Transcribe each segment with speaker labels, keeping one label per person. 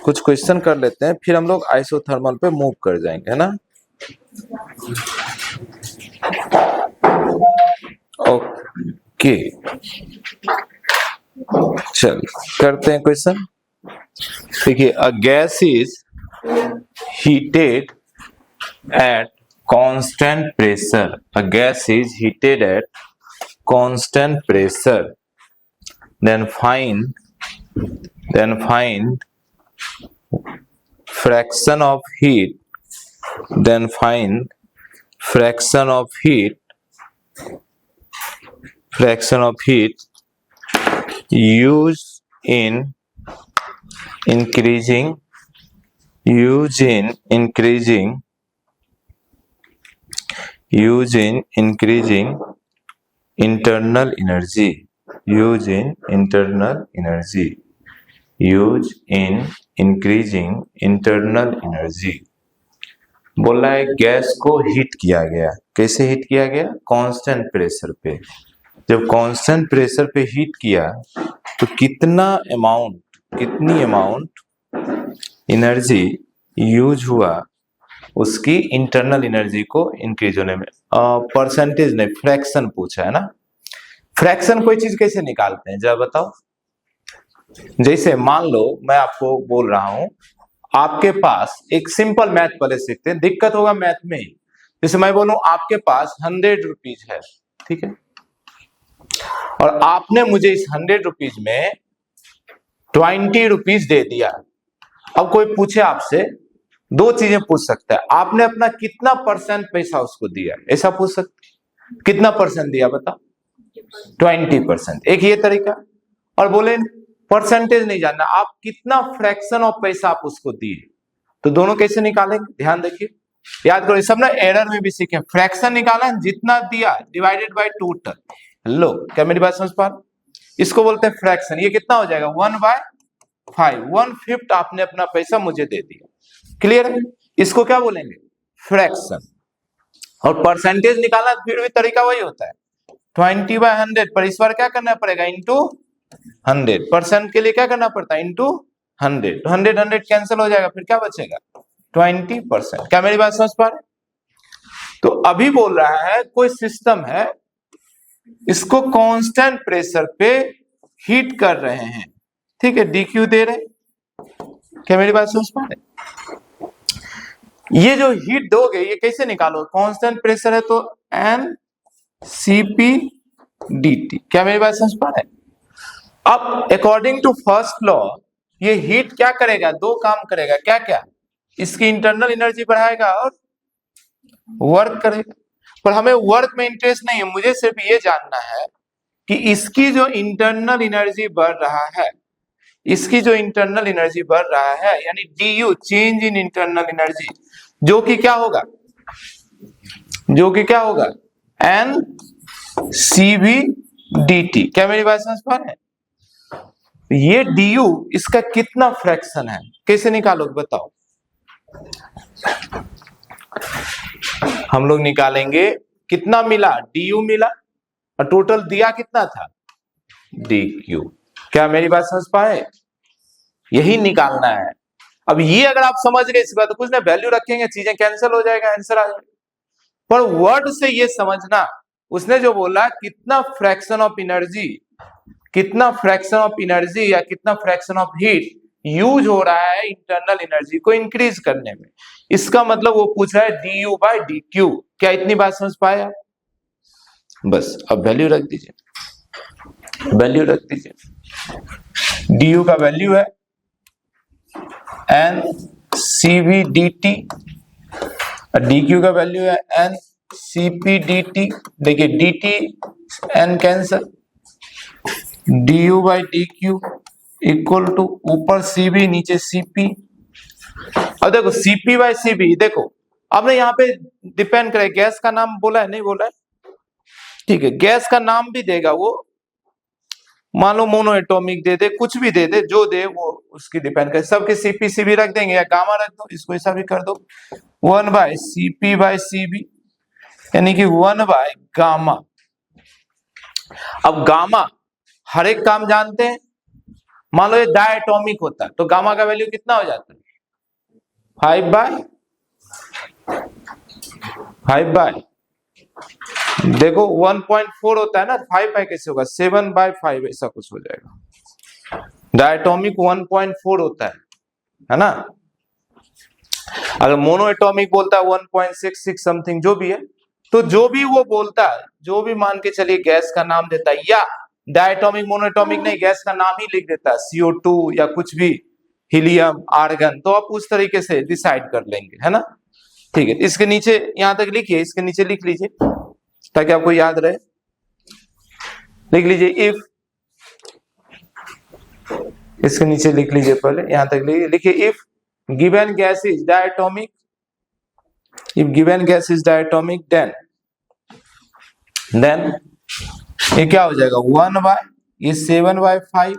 Speaker 1: कुछ क्वेश्चन कर लेते हैं, फिर हम लोग आइसोथर्मल पे मूव कर जाएंगे, है ना। ओके, चल करते हैं क्वेश्चन। देखिए, a gas is heated at constant pressure. A gas is heated at constant pressure. Then find fraction of heat. Then find fraction of heat used in increasing internal energy. Use in increasing internal energy. बोल रहा है gas को heat किया गया। कैसे heat किया गया? Constant pressure पे। जब कांस्टेंट प्रेशर पे हीट किया तो कितनी अमाउंट एनर्जी यूज हुआ उसकी इंटरनल एनर्जी को इंक्रीज होने में। परसेंटेज नहीं, फ्रैक्शन पूछा है ना। फ्रैक्शन कोई चीज कैसे निकालते हैं जरा बताओ। जैसे मान लो मैं आपको बोल रहा हूं, आपके पास एक सिंपल मैथ पहले सीखते हैं, दिक्कत होगा मैथ में ही। जैसे मैं बोलूं आपके पास 100 रुपीज है, ठीक है, और आपने मुझे इस 100 रुपीज में 20 रुपीज दे दिया। अब कोई पूछे आपसे, दो चीजें पूछ सकता है, आपने अपना कितना परसेंट पैसा उसको दिया, ऐसा पूछ सकते। कितना परसेंट दिया बताओ? 20%। एक ये तरीका। और बोले परसेंटेज नहीं जानना, आप कितना फ्रैक्शन ऑफ पैसा आप उसको दिए, तो दोनों कैसे निकालेंगे ध्यान देखिए, याद करो। सब ना एरर में भी सीखे, फ्रैक्शन निकाला जितना दिया डिवाइडेड बाय टोटल। लो, क्या मेरी बात समझ पा रहे? इसको बोलते हैं फ्रैक्शन। ये कितना हो जाएगा? 1/5, 1/5 आपने अपना पैसा मुझे दे दिया। क्लियर है? इसको क्या बोलेंगे? फ्रैक्शन। और परसेंटेज निकालना फिर भी तरीका वही होता है, 20/100, पर इस बार क्या करना पड़ेगा? इंटू 100%। के लिए क्या करना पड़ता है? इंटू 100। 100 कैंसिल हो जाएगा, फिर क्या बचेगा? 20%। क्या मेरी बात समझ पा रहे? तो अभी बोल रहा है कोई सिस्टम है, इसको कांस्टेंट प्रेशर पे हीट कर रहे हैं, ठीक है, डीक्यू दे रहे। क्या मेरी बात समझ पा रहे? ये जो हीट दोगे ये कैसे निकालो? कांस्टेंट प्रेशर है तो एन सीपी dt। क्या मेरी बात समझ पा रहे? अब अकॉर्डिंग टू फर्स्ट लॉ ये हीट क्या करेगा? दो काम करेगा। क्या क्या? इसकी इंटरनल एनर्जी बढ़ाएगा और वर्क करेगा। पर हमें वर्क में इंटरेस्ट नहीं है, मुझे सिर्फ ये जानना है कि इसकी जो इंटरनल एनर्जी बढ़ रहा है, यानी du, change in internal energy, जो कि क्या होगा? N CV dt। क्या मेरी बात समझ पा रहे हैं? ये du इसका कितना फ्रैक्शन है, कैसे निकालोगे बताओ? हम लोग निकालेंगे कितना मिला, du मिला, और टोटल दिया कितना था? dq। क्या मेरी बात समझ पाए? यही निकालना है। अब ये अगर आप समझ गए इस बात, तो कुछ ना वैल्यू रखेंगे, चीजें कैंसिल हो जाएगा, आंसर आ जाएगा। पर वर्ड से ये समझना, उसने जो बोला कितना फ्रैक्शन ऑफ एनर्जी या कितना फ्रैक्शन ऑफ हीट यूज हो रहा है इंटरनल एनर्जी को इंक्रीज करने में, इसका मतलब वो पूछ रहा है du/dq। क्या इतनी बात समझ पाया? बस अब वैल्यू रख दीजिए, du का वैल्यू है n cv dt, dq का वैल्यू है n cp dt। देखिए dt n cancel, du/dq equal to ऊपर cv नीचे cp। अब देखो cp/cv, देखो आपने यहाँ पे डिपेंड करे, गैस का नाम बोला है नहीं बोला है, ठीक है, गैस का नाम भी देगा वो, मान लो मोनो एटॉमिक दे दे, कुछ भी दे दे, जो दे वो उसकी डिपेंड करे। सबके cp/cv रख देंगे या गामा रख दो, इसको ऐसा भी कर दो, 1/cp/cv, यानी कि 1/गामा। अब गामा हर एक काम जानते हैं, मान लो ये डायटोमिक होता है तो गामा का वैल्यू कितना हो जाता है? 5/5 देखो 1.4 होता है ना, 5/5 कैसे होगा? 7/5 ऐसा कुछ हो जाएगा। डायटोमिक 1.4 होता है ना। अगर मोनो एटॉमिक बोलता है 1.66 समथिंग जो भी है, तो जो भी वो बोलता है, जो भी मान के चलिए गैस का नाम देता है, या डायटोमिक मोनोएटॉमिक नहीं, गैस का नाम ही लिख देता है, CO2 या कुछ भी, हीलियम, आर्गन, तो आप उस तरीके से डिसाइड कर लेंगे, है ना। ठीक है, इसके नीचे यहां तक लिखिए, इसके नीचे लिख लीजिए ताकि आपको याद रहे। लिख लीजिए इफ, इसके नीचे लिख लीजिए, पहले यहां तक लिखिए if given gas is diatomic, if given gas is diatomic then ये क्या हो जाएगा? 1/, ये 7/5,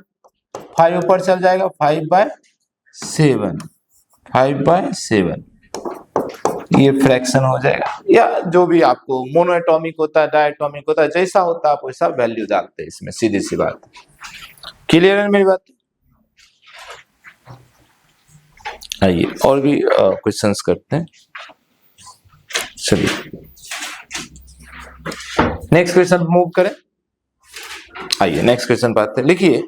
Speaker 1: 5 ऊपर चल जाएगा, 5/7, 5/7 ये फ्रैक्शन हो जाएगा। या जो भी आपको मोनोएटॉमिक होता है, डायटोमिक होता है, जैसा होता है आप वैसा वैल्यू डालते हैं इसमें, सीधी सी बात। क्लियर है मेरी बात? आइए और भी क्वेश्चंस करते हैं। चलिए नेक्स्ट क्वेश्चन मूव करें। आइए नेक्स्ट क्वेश्चन पर आते हैं। लिखिए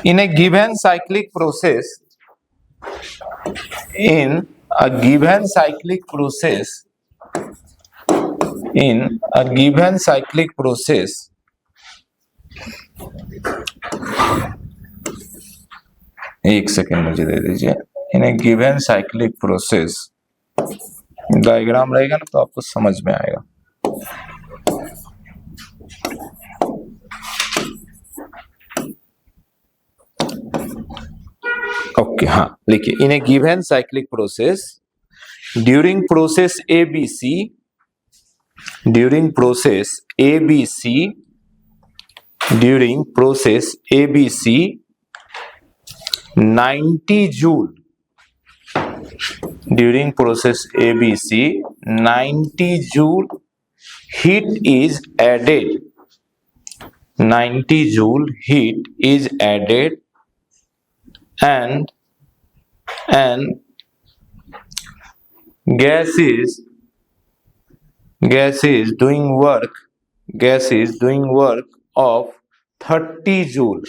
Speaker 1: in a given cyclic process, in a given cyclic process, in a given cyclic process, एक सेकेंड मुझे दे दीजिए। In a given cyclic process, diagram रहेगा ना तो आपको समझ में आएगा। ओके, हाँ लिखिए in a given cyclic process, during process ABC, during process ABC, during process ABC 90 joule, during process ABC 90 joule heat is added, 90 joule heat is added and gas is doing work, gas is doing work of 30 joule,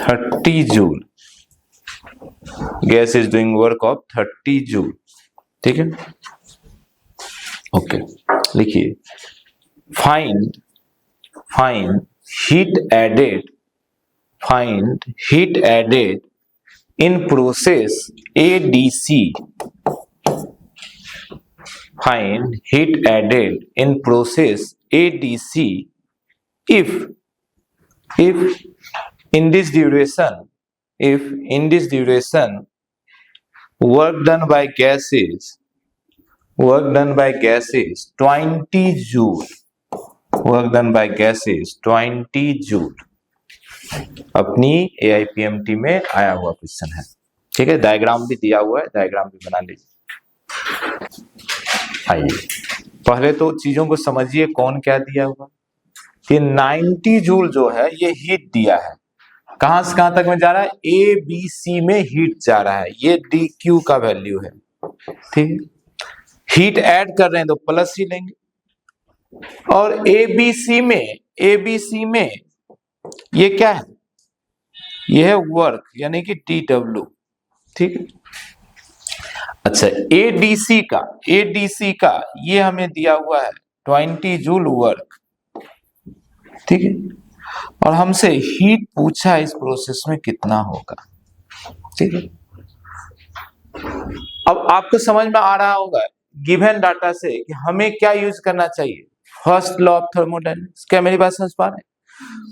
Speaker 1: 30 joule, gas is doing work of 30 joule. ठीक है, okay लिखिए find heat added, find heat added in process ADC, find heat added in process ADC if in this duration, if in this duration work done by gas is 20 joule, work done by gas is 20 joule। अपनी AIPMT में आया हुआ question है। ठीक है, diagram भी दिया हुआ है, डायग्राम भी बना लीजिए। आइए पहले तो चीजों को समझिए, कौन क्या दिया हुआ। ये 90 जूल जो है ये हीट दिया है, कहां से कहां तक में जा रहा है? ABC में हीट जा रहा है, ये DQ का वैल्यू है। ठीक है, हीट ऐड कर रहे हैं तो प्लस ही लेंगे, और ABC में ये क्या है? ये है वर्क, यानी कि TW। ठीक है, अच्छा ADC का ये हमें दिया हुआ है 20 जूल वर्क। ठीक है, और हमसे हीट पूछा है इस प्रोसेस में कितना होगा। ठीक है, अब आपको समझ में आ रहा होगा गिवन डाटा से कि हमें क्या यूज करना चाहिए। फर्स्ट लॉ ऑफ थर्मोडायनेमिक्स, क्या मेरी बात समझ पा रहे हैं?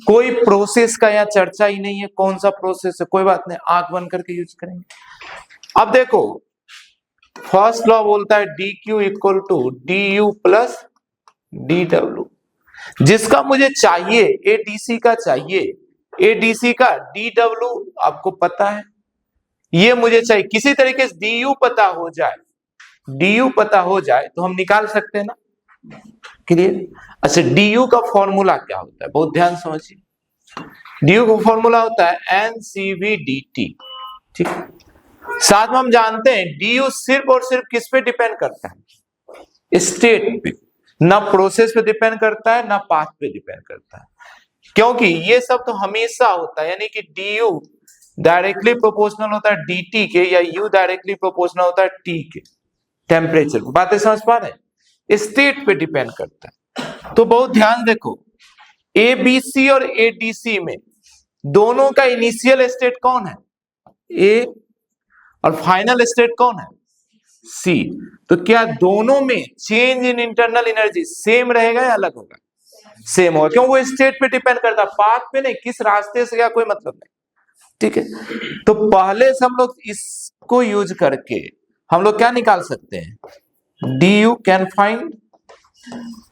Speaker 1: कोई प्रोसेस का यहाँ चर्चा ही नहीं है, कौन सा प्रोसेस है, कोई बात नहीं, आंख बंद करके यूज करेंगे। अब देखो फर्स्ट लॉ बोलता है DQ equal to DU plus DW, जिसका मुझे चाहिए ADC का चाहिए, ADC का DW आपको पता है, ये मुझे चाहिए। किसी तरीके से DU पता हो जाए तो हम निकाल सकते हैं ना। क्लियर? अच्छा DU का फॉर्मूला क्या होता है, बहुत ध्यान समझिए। डी का फॉर्मूला होता है NCV/dt। ठीक, साथ में हम जानते हैं डी सिर्फ और सिर्फ किस पे डिपेंड करता है? स्टेट पे, ना प्रोसेस पे डिपेंड करता है ना पाथ पे डिपेंड करता है, क्योंकि ये सब तो हमेशा होता है, यानी कि डी डायरेक्टली प्रोपोर्शनल होता है dt के, या u डायरेक्टली प्रोपोर्शनल होता है t के टेम्परेचर को। बातें समझ पा रहे हैं? स्टेट पे डिपेंड करता है। तो बहुत ध्यान देखो, ABC और ADC में दोनों का इनिशियल स्टेट कौन है? A, और फाइनल स्टेट कौन है? C। तो क्या दोनों में change in internal energy same रहेगा या अलग होगा? सेम होगा, क्यों? वो स्टेट पे डिपेंड करता है, पाथ पे नहीं, किस रास्ते से गया कोई मतलब नहीं। ठीक है, तो पहले से हम लोग इसको यूज करके हम लोग क्या निकाल सकते हैं? du कैन फाइंड,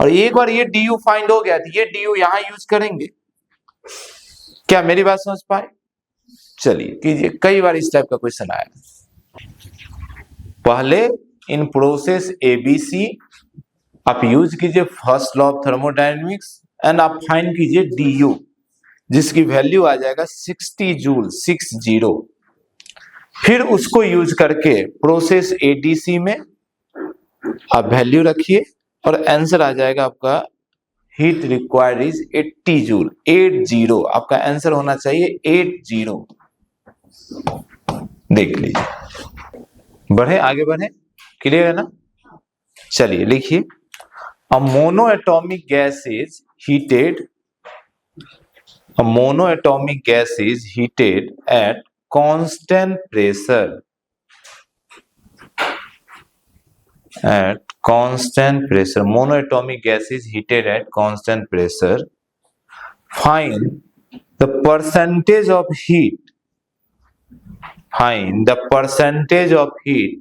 Speaker 1: और एक बार ये du फाइंड हो गया तो ये du यहां यूज करेंगे। क्या मेरी बात समझ पाए? चलिए कीजिए, कई बार इस टाइप का क्वेश्चन आया। पहले इन प्रोसेस ABC आप यूज कीजिए first law of thermodynamics and आप फाइंड कीजिए du, जिसकी वैल्यू आ जाएगा 60 जूल, 60। फिर उसको यूज करके प्रोसेस ADC में आप वैल्यू रखिए और आंसर आ जाएगा आपका हीट रिक्वायर्ड इज 80 जूल, 80। आपका आंसर होना चाहिए 80। देख लीजिए, बढ़े आगे बढ़े, क्लियर है ना? चलिए लिखिए, a monoatomic gas is heated, a monoatomic gas is heated at constant pressure, at constant pressure, monoatomic gas is heated at constant pressure. Find the percentage of heat, find the percentage of heat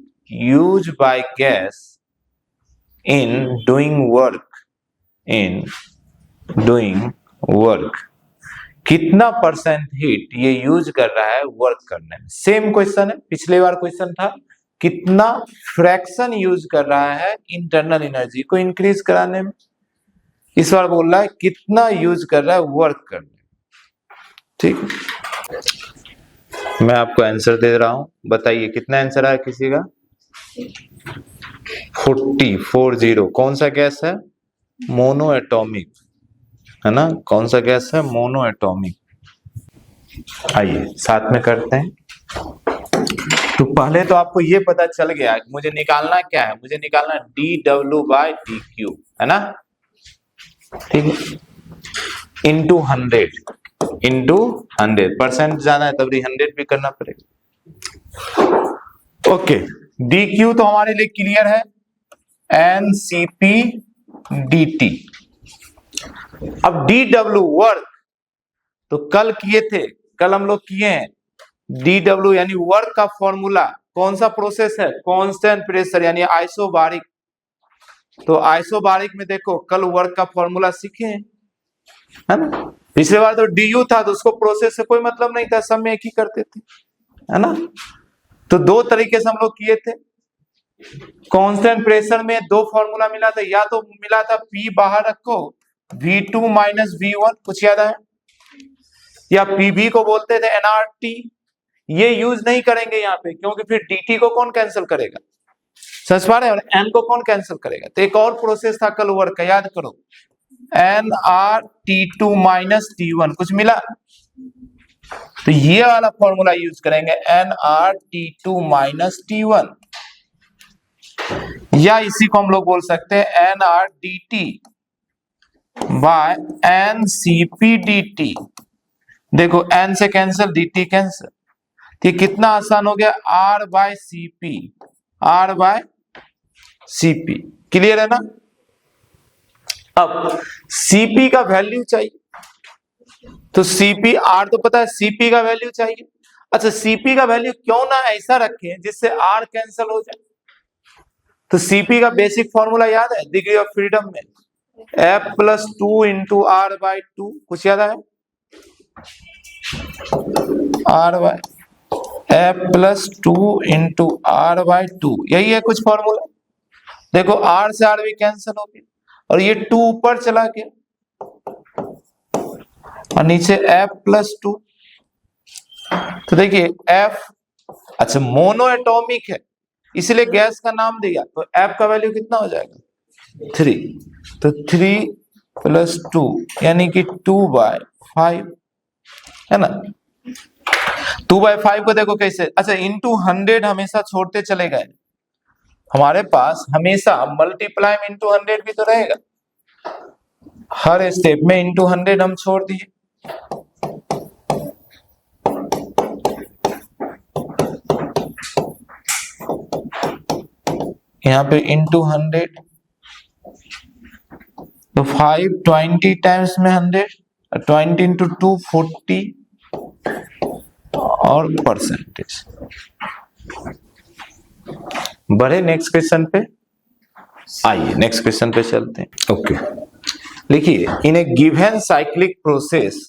Speaker 1: used by gas in doing work, in doing work। कितना percent heat ये use कर रहा है work करने में? Same question है, पिछले बार question था कितना फ्रैक्शन यूज कर रहा है इंटरनल एनर्जी को इंक्रीज कराने में। इस बार बोल रहा है कितना यूज कर रहा है वर्क करने में। ठीक, मैं आपको आंसर दे रहा हूं, बताइए कितना आंसर आया किसी का? 40। कौन सा गैस है? मोनोएटॉमिक, है ना? कौन सा गैस है? मोनोएटॉमिक। आइए साथ में करते हैं। तो पहले तो आपको ये पता चल गया मुझे निकालना क्या है, मुझे निकालना dW/dQ, है ना? ठीक है, इंटू 100 परसेंट ज्यादा है तब 100 भी करना पड़ेगा। ओके, dQ तो हमारे लिए क्लियर है, NCP/dt। अब dW वर्क तो कल किए थे, कल हम लोग किए हैं। dW यानी वर्क का फॉर्मूला कौन सा प्रोसेस है? कांस्टेंट प्रेशर यानी आइसोबारिक। तो आइसोबारिक में देखो कल वर्क का फॉर्मूला सीखे हैं, है ना? पिछले बार तो du था तो उसको प्रोसेस से कोई मतलब नहीं था, सब में एक ही करते थे, है ना? तो दो तरीके से हम लोग किए थे। कांस्टेंट प्रेशर में दो फॉर्मूला मिला था, या तो मिला था P बाहर रखो V2 - V1, कुछ याद है? या PV को बोलते थे nRT। ये यूज नहीं करेंगे यहाँ पे, क्योंकि फिर dt को कौन कैंसिल करेगा? समझ पा रहे हैं? और n को कौन कैंसिल करेगा? तो एक और प्रोसेस था कल वर्क का, याद करो, nRT2 - T1, कुछ मिला? तो ये वाला फॉर्मूला यूज करेंगे, nRT2 - T1, या इसी को हम लोग बोल सकते हैं nRDT/NCP/dt। देखो n से कैंसिल, dt कैंसिल, तो कितना आसान हो गया, R/Cp, R/Cp। क्लियर है ना? अब Cp का वैल्यू चाहिए, तो Cp, R तो पता है, Cp का वैल्यू चाहिए। अच्छा, Cp का वैल्यू क्यों ना ऐसा रखें जिससे R कैंसिल हो जाए? तो Cp का बेसिक फॉर्मूला याद है डिग्री ऑफ फ्रीडम में? F+2 × R/2, कुछ याद है? F+2 × R/2, यही है कुछ फॉर्मूला। देखो R से R भी कैंसिल हो गया और ये 2 ऊपर चला गया, और नीचे F+2। तो देखिए F, अच्छा मोनो एटॉमिक है इसलिए गैस का नाम दिया, तो F का वैल्यू कितना हो जाएगा 3, तो 3+2 यानी कि 2/5 है ना। 2/5 को देखो कैसे, अच्छा इंटू 100 हमेशा छोड़ते चले गए, हमारे पास हमेशा मल्टीप्लाई में इंटू 100 भी तो रहेगा, हर स्टेप में इंटू 100 हम छोड़ दिए, यहाँ पे इंटू 100, तो 5 20 टाइम्स में 100, 20 इंटू 2 40 और परसेंटेज। बढ़े नेक्स्ट क्वेश्चन पे, आइए नेक्स्ट क्वेश्चन पे चलते हैं। ओके लिखिए, in a given cyclic process,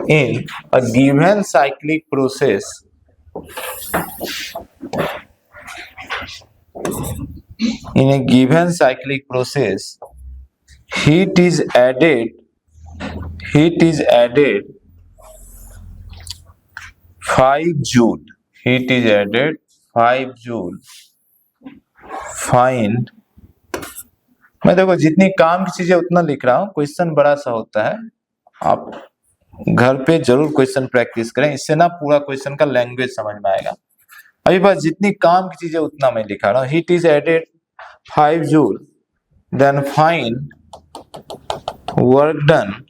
Speaker 1: in a given cyclic process in a given cyclic process, heat is added 5 joule, heat is added 5 joule, find, मैं देखो जितनी काम की चीजें उतना लिख रहा हूं, क्वेश्चन बड़ा सा होता है, आप घर पे जरूर क्वेश्चन प्रैक्टिस करें, इससे ना पूरा क्वेश्चन का लैंग्वेज समझ में आएगा। अभी बस जितनी काम की चीजें उतना मैं लिखा रहा हूँ। Heat is added 5 joule, then find work done,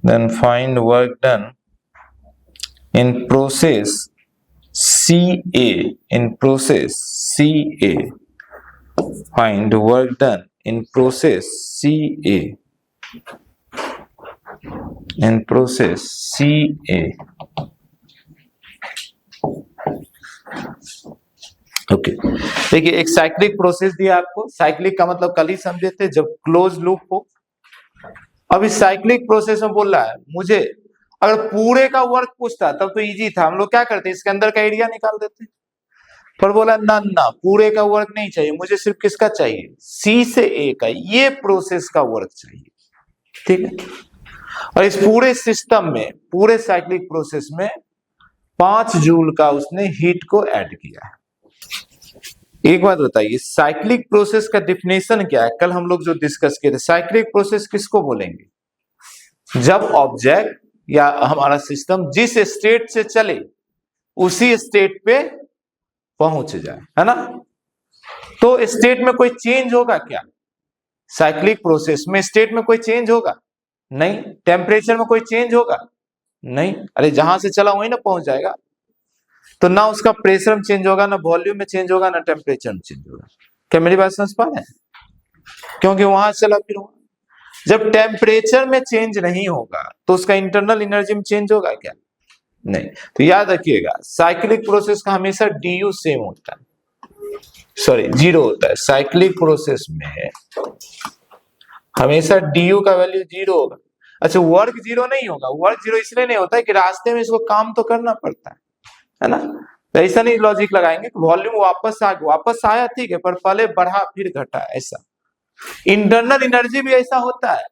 Speaker 1: then find work done in process CA, in process CA, find work done in process CA, in process CA। Okay देखिए, एक साइक्लिक प्रोसेस दिया आपको, साइक्लिक का मतलब कल ही समझे थे जब क्लोज लूप हो। अब इस साइक्लिक प्रोसेस में बोल रहा है मुझे, अगर पूरे का वर्क पूछता तब तो इजी था, हम लोग क्या करते इसके अंदर का एरिया निकाल देते, पर बोला ना ना पूरे का वर्क नहीं चाहिए, मुझे सिर्फ किसका चाहिए, सी से ए का, ये प्रोसेस का वर्क चाहिए, ठीक है। और इस पूरे सिस्टम में, पूरे साइक्लिक प्रोसेस में 5 जूल का उसने हीट को ऐड किया है। एक बात बताइए, साइक्लिक प्रोसेस का डिफिनेशन क्या है? कल हम लोग जो डिस्कस किए थे, साइक्लिक प्रोसेस किसको बोलेंगे? जब ऑब्जेक्ट या हमारा सिस्टम जिस स्टेट से चले उसी स्टेट पे पहुंच जाए, है ना। तो स्टेट में कोई चेंज होगा क्या? साइक्लिक प्रोसेस में स्टेट में कोई चेंज होगा? नहीं। टेम्परेचर में कोई चेंज होगा? नहीं। अरे जहां से चला वहीं ना पहुंच जाएगा। तो ना उसका प्रेशर में चेंज होगा, ना वॉल्यूम में चेंज होगा, ना टेम्परेचर में चेंज होगा। क्या मेरी बात समझ पा रहे हैं? क्योंकि वहां चला फिर वहां, जब टेम्परेचर में चेंज नहीं होगा तो उसका इंटरनल एनर्जी में चेंज होगा क्या? नहीं। तो याद रखिएगा, साइक्लिक प्रोसेस का हमेशा डी सेम होता है, सॉरी 0 होता है। साइक्लिक प्रोसेस में हमेशा डी का वैल्यू 0 होगा। अच्छा, वर्क 0 नहीं होगा। वर्क 0 इसलिए नहीं होता है कि रास्ते में इसको काम तो करना पड़ता है ना। तो ऐसा नहीं लॉजिक लगाएंगे कि वॉल्यूम वापस आया ठीक है, पर पहले बढ़ा फिर घटा, ऐसा। इंटरनल एनर्जी भी ऐसा होता है,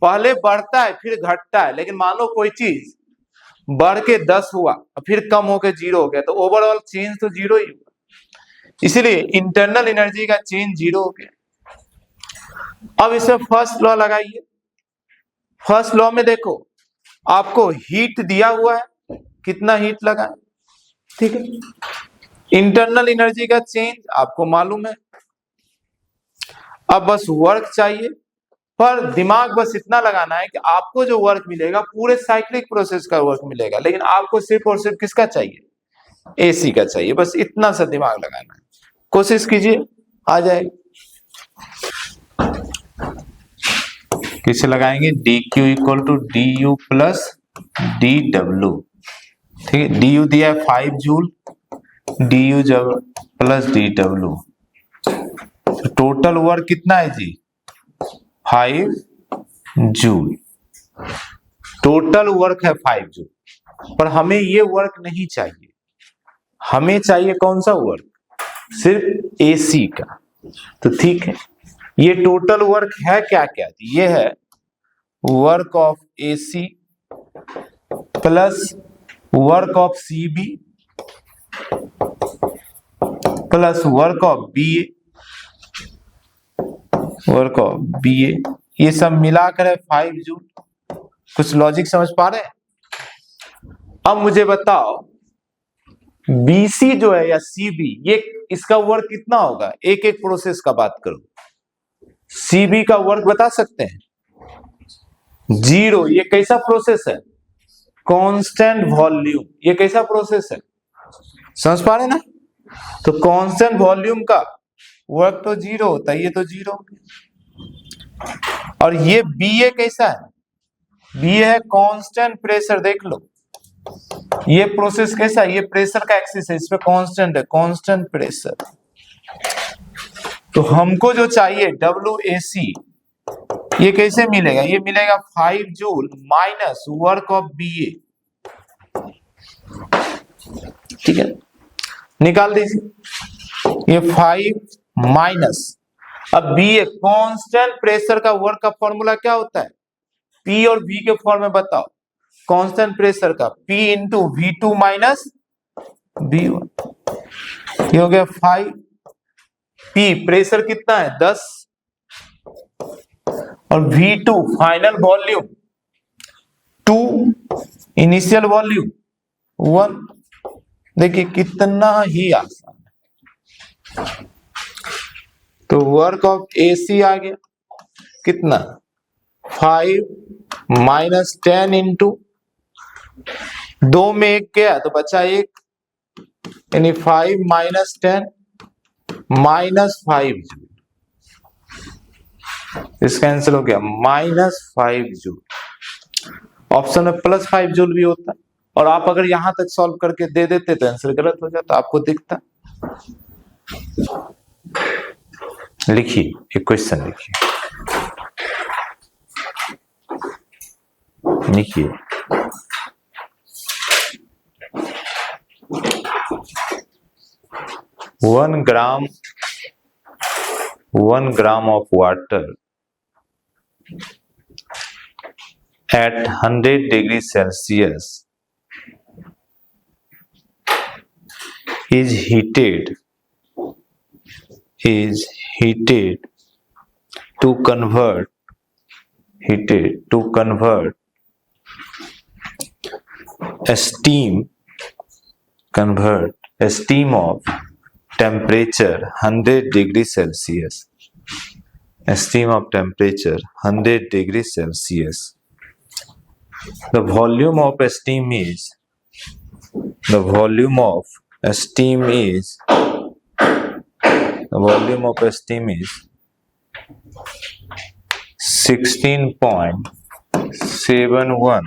Speaker 1: पहले बढ़ता है फिर घटता है। लेकिन मान लो कोई चीज बढ़ के 10 हुआ फिर कम होकर 0 हो गया, तो ओवरऑल चेंज तो 0 ही हुआ। इसलिए इंटरनल एनर्जी का चेंज 0 हो गया। अब इसमें फर्स्ट लॉ लगाइए। फर्स्ट लॉ में देखो, आपको हीट दिया हुआ है, कितना हीट लगा, ठीक है। इंटरनल एनर्जी का चेंज आपको मालूम है। अब बस वर्क चाहिए, पर दिमाग बस इतना लगाना है कि आपको जो वर्क मिलेगा पूरे साइक्लिक प्रोसेस का वर्क मिलेगा, लेकिन आपको सिर्फ और सिर्फ किसका चाहिए, एसी का चाहिए। बस इतना सा दिमाग लगाना है, कोशिश कीजिए, आ जाएगा। किसे लगाएंगे? D Q equal to D U plus D W, ठीक है। डी यू दिया है 5 जूल, डी यू जब plus D W, total work कितना है जी? 5 जूल। टोटल वर्क है 5 जूल, पर हमें ये वर्क नहीं चाहिए। हमें चाहिए कौन सा वर्क? सिर्फ एसी का। तो ठीक है, ये टोटल वर्क है क्या क्या? ये है work of AC plus work of CB plus work of BA, work of BA, ये सब मिलाकर है 5 जूल। कुछ लॉजिक समझ पा रहे हैं? अब मुझे बताओ BC जो है या CB, ये इसका वर्क कितना होगा? एक एक प्रोसेस का बात करो। CB का वर्क बता सकते हैं? 0। ये कैसा प्रोसेस है? Constant volume. ये कैसा प्रोसेस है? समझ पा रहे ना? तो कांस्टेंट वॉल्यूम का वर्क तो 0 होता है, ये तो 0। और ये BA कैसा है? BA है कांस्टेंट प्रेशर। देख लो ये प्रोसेस कैसा है? ये प्रेशर का एक्सिस है, इसमें कांस्टेंट है, कांस्टेंट प्रेशर। तो हमको जो चाहिए WAC, ये कैसे मिलेगा? ये मिलेगा 5 joule minus work of BA। ठीक है, निकाल दीजिए। ये 5 माइनस, अब BA कांस्टेंट प्रेशर का वर्क का फॉर्मूला क्या होता है? P और V के फॉर्म में बताओ। कांस्टेंट प्रेशर का P into V2 minus V1, ये हो गया 5। P प्रेशर कितना है? 10, और V2 final volume 2, initial volume 1। देखिए कितना ही आसान है। तो वर्क ऑफ AC आ गया कितना? 5 माइनस 10 इंटू 2 में 1 गया तो बचा 1, यानी 5 माइनस 10 माइनस 5 जूल। इसका आंसर हो गया माइनस 5 जूल। ऑप्शन में प्लस 5 जूल भी होता, और आप अगर यहां तक सॉल्व करके दे देते तो आंसर गलत हो जाता, आपको दिखता। लिखिए एक क्वेश्चन, लिखिए 1 ग्राम of water at 100 degrees Celsius is heated to convert steam of temperature 100 degrees Celsius. Steam of temperature 100 degrees Celsius. The volume of steam is 16.71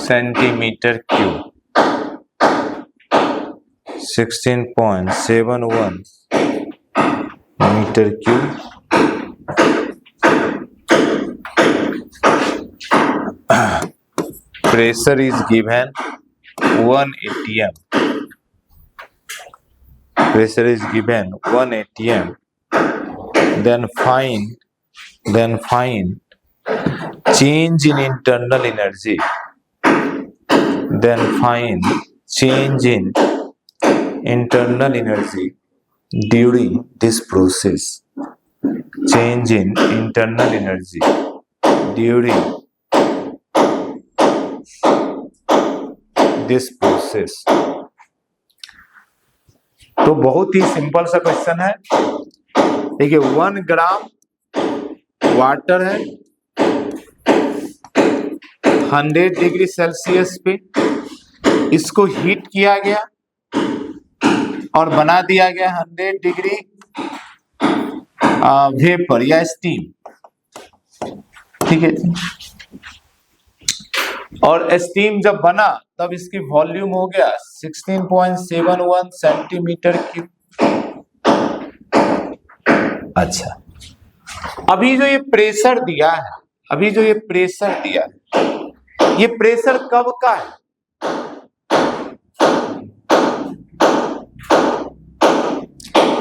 Speaker 1: centimeter cube. 16.71 meter cube. Pressure is given 1 atm. Pressure is given 1 atm. Then find change in internal energy. Then find change in internal energy during this process. Change in internal energy during this process. तो बहुत ही simple सा question है। देखिए 1 gram water है 100 degree Celsius पे, इसको heat किया गया और बना दिया गया 100 डिग्री वेपर या स्टीम। ठीक है, और स्टीम जब बना तब इसकी वॉल्यूम हो गया 16.71 सेंटीमीटर क्यूब। अच्छा, अभी जो ये प्रेशर दिया है, ये प्रेशर कब का है?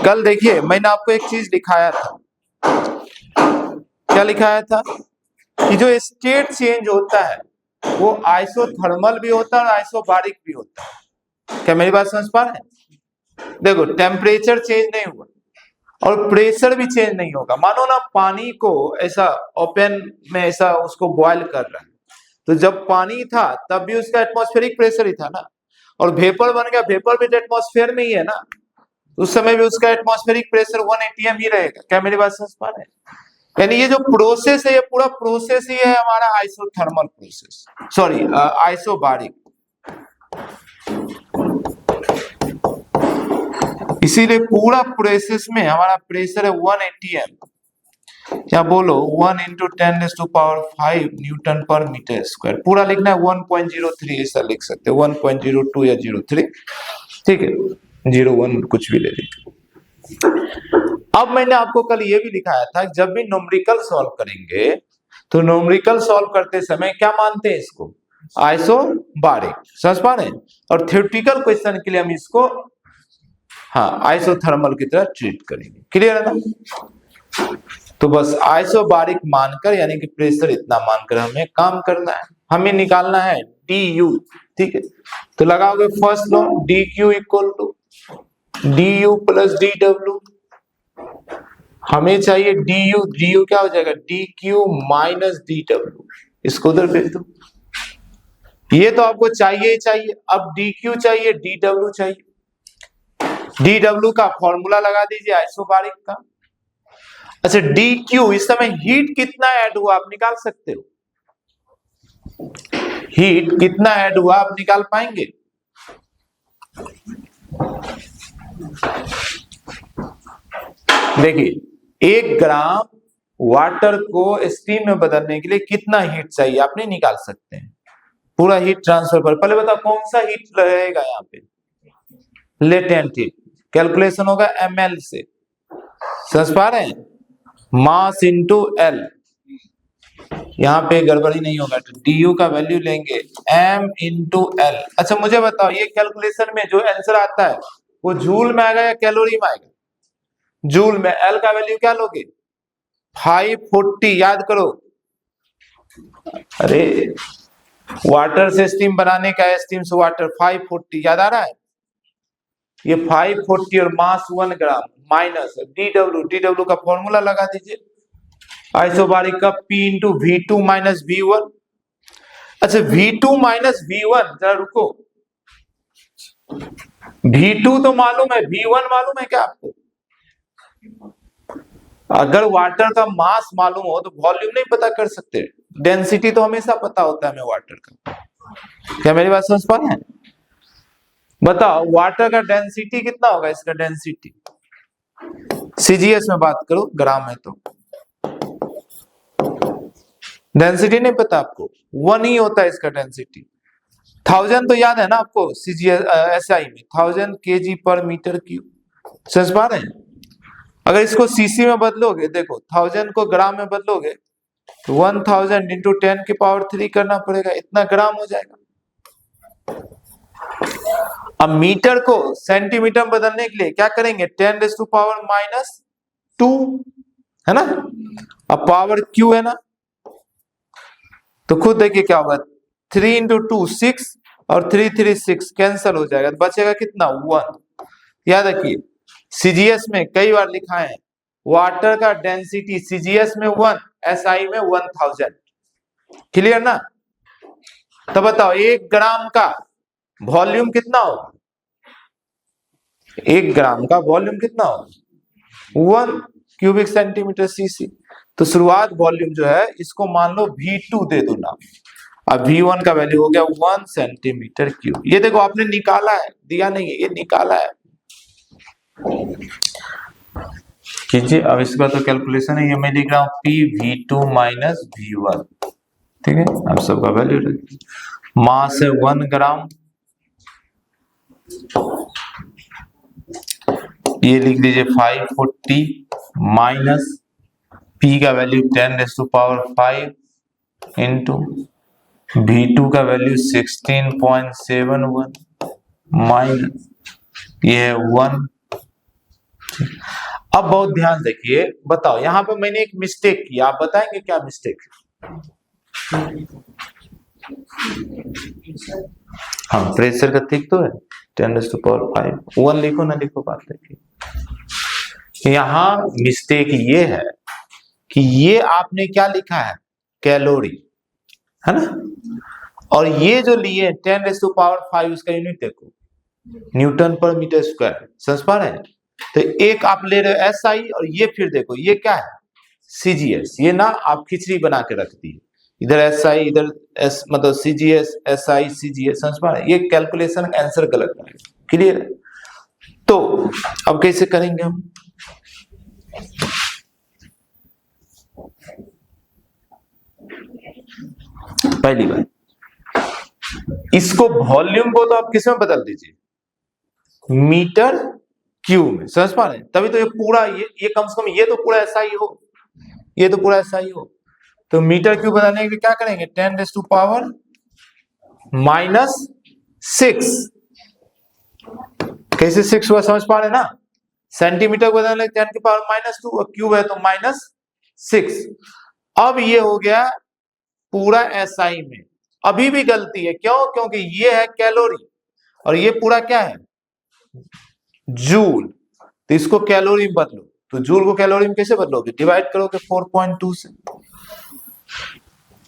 Speaker 1: कल देखिए मैंने आपको एक चीज दिखाया था, क्या लिखाया था कि जो स्टेट चेंज होता है वो आइसोथर्मल भी होता है और आइसोबारिक भी होता है। क्या मेरी बात समझ पा रहे हैं? देखो टेम्परेचर चेंज नहीं हुआ और प्रेशर भी चेंज नहीं होगा। मानो ना पानी को ऐसा ओपन में ऐसा उसको बॉयल कर रहा है, तो जब पानी था तब भी उसका एटमॉस्फेरिक प्रेशर ही था ना, और वेपर बन गया, वेपर भी तो एटमॉस्फेयर में ही है ना, उस समय भी उसका एटमॉस्फेरिक प्रेशर 1 atm ही रहेगा। क्या मेरी बात समझ पा रहे हैं? यानी ये जो प्रोसेस है ये पूरा प्रोसेस ही है हमारा आइसोथर्मल प्रोसेस, सॉरी आइसोबारिक। इसीलिए पूरा प्रोसेस में हमारा प्रेशर है 1 atm, क्या बोलो 1 × 10⁵ न्यूटन पर मीटर स्क्वायर। पूरा लिखना है 1.03, ऐसा लिख सकते हो 1.02 या 03, ठीक है, 01 कुछ भी ले लीजिए। अब मैंने आपको कल ये भी दिखाया था जब भी न्यूमेरिकल सॉल्व करेंगे तो न्यूमेरिकल सॉल्व करते समय क्या मानते हैं इसको, आइसोबारिक, समझ पा रहे हैं, और थ्योरेटिकल क्वेश्चन के लिए हम इसको हाँ आइसोथर्मल की तरह ट्रीट करेंगे। क्लियर है ना? तो बस आइसोबारिक मानकर यानी कि प्रेशर इतना मानकर हमें काम करना है, हमें निकालना है du, ठीक है। तो लगाओगे first law dq equal to du plus dw, हमें चाहिए du क्या हो जाएगा dq माइनस dw, इसको उधर भेज दो। ये तो आपको चाहिए ही चाहिए, अब dq चाहिए dw चाहिए, dw का फॉर्मूला लगा दीजिए आइसोबारिक का। अच्छा dq, इस समय हीट कितना ऐड हुआ आप निकाल सकते हो, हीट कितना ऐड हुआ आप निकाल पाएंगे? देखिए 1 ग्राम वाटर को स्टीम में बदलने के लिए कितना हीट चाहिए आप नहीं निकाल सकते हैं, पूरा हीट ट्रांसफर पर। पहले बताओ कौन सा हीट रहेगा यहाँ पे, लेटेंट हीट, कैलकुलेशन होगा ml से, समझ पा रहे हैं, मास इंटू एल, यहाँ पे गड़बड़ी नहीं होगा, तो du का वैल्यू लेंगे m इंटू एल। अच्छा मुझे बताओ ये कैलकुलेशन में जो आंसर आता है वो जूल में आएगा या कैलोरी में आएगा? जूल में। एल का वैल्यू क्या लोगे 540, याद करो, अरे वाटर से स्टीम बनाने का है, स्टीम से वाटर 540, याद आ रहा है, ये 540 और मास 1 ग्राम माइनस dw का फॉर्मूला लगा दीजिए आइसोबारिक का P into V2 minus V1। अच्छा V2 माइनस V1, जरा रुको, V2 तो मालूम है, V1 मालूम है क्या आपको? अगर वाटर का मास मालूम हो तो वॉल्यूम नहीं पता कर सकते, डेंसिटी तो हमेशा पता होता है हमें वाटर का। क्या मेरी बात समझ पा रहे हैं? बताओ वाटर का डेंसिटी कितना होगा, इसका डेंसिटी सीजीएस में बात करो, ग्राम है तो डेंसिटी नहीं पता आपको, 1 ही होता है इसका डेंसिटी। 1000 तो याद है ना आपको सीजीएस एसआई में 1000 kg पर मीटर क्यूब, समझ पा रहे हैं? अगर इसको सीसी में बदलोगे, देखो 1000 को ग्राम में बदलोगे तो 1000 इंटू 10⁻³ करना पड़ेगा, इतना ग्राम हो जाएगा। अब मीटर को सेंटीमीटर में बदलने के लिए क्या करेंगे 10⁻⁻2 है ना, अब पावर क्यू है ना, तो खुद देखिए क्या होगा 3 इंटू 2 6 और 3 3 6 कैंसल हो जाएगा, तो बचेगा कितना 1। याद रखिए सीजीएस में कई बार लिखा है वाटर का डेंसिटी सीजीएस में 1, एसआई में 1000, क्लियर ना? तो बताओ 1 ग्राम का वॉल्यूम कितना होगा, 1 ग्राम का वॉल्यूम कितना होगा 1 क्यूबिक सेंटीमीटर सीसी। तो शुरुआत वॉल्यूम जो है इसको मान लो V2 दे दो ना, अब V1 का वैल्यू हो गया 1 सेंटीमीटर क्यूब। ये देखो आपने निकाला है, दिया नहीं है, ये निकाला है, कीजिए। अब इसका तो कैलकुलेशन है, ये मैं लिख रहा हूं PV2 माइनस V1, ठीक है, अब सबका वैल्यू रखिए, मास है 1 ग्राम, ये लिख लीजिए 540 माइनस P का वैल्यू 10⁵ इंटू V2 का वैल्यू 16.71 माइनस ये 1 अब बहुत ध्यान देखिए, बताओ यहाँ पे मैंने एक मिस्टेक की, आप बताएंगे क्या मिस्टेक? हाँ, प्रेशर का ठीक तो है 10⁵ 1 लिखो ना लिखो, बात देखिए। यहाँ मिस्टेक ये है कि ये आपने क्या लिखा है, कैलोरी, है ना, और ये जो लिए 10⁵ उसका यूनिट देखो न्यूटन पर मीटर स्क्वायर, समझ पा रहे हैं? तो एक आप ले रहे हो SI, और ये फिर देखो ये क्या है, CGS। ये ना आप खिचड़ी बना के रख दी, इधर SI इधर S, मतलब CGS SI CGS, समझ पा रहे हैं? ये कैलकुलेशन का आंसर गलत है, क्लियर है? तो अब कैसे करेंगे हम? पहली बात, इसको वॉल्यूम को तो आप किस में बदल दीजिए, मीटर क्यूब में, समझ पा रहे हैं? तभी तो ये पूरा ये कम से कम ये तो पूरा SI हो, ये तो पूरा SI हो। तो मीटर क्यूब बदलने के लिए क्या करेंगे, 10⁻⁻⁶। कैसे 6 हुआ, समझ पा रहे हैं ना? सेंटीमीटर को बदलने 10⁻⁻2 और क्यूब है तो -6। अब ये हो गया पूरा SI में। अभी भी गलती है, क्यों? क्योंकि ये है कैलोरी और ये पूरा क्या है, जूल। तो इसको कैलोरी में बदलो, तो जूल को कैलोरी में कैसे बदलोगे, डिवाइड करोगे 4.2 से।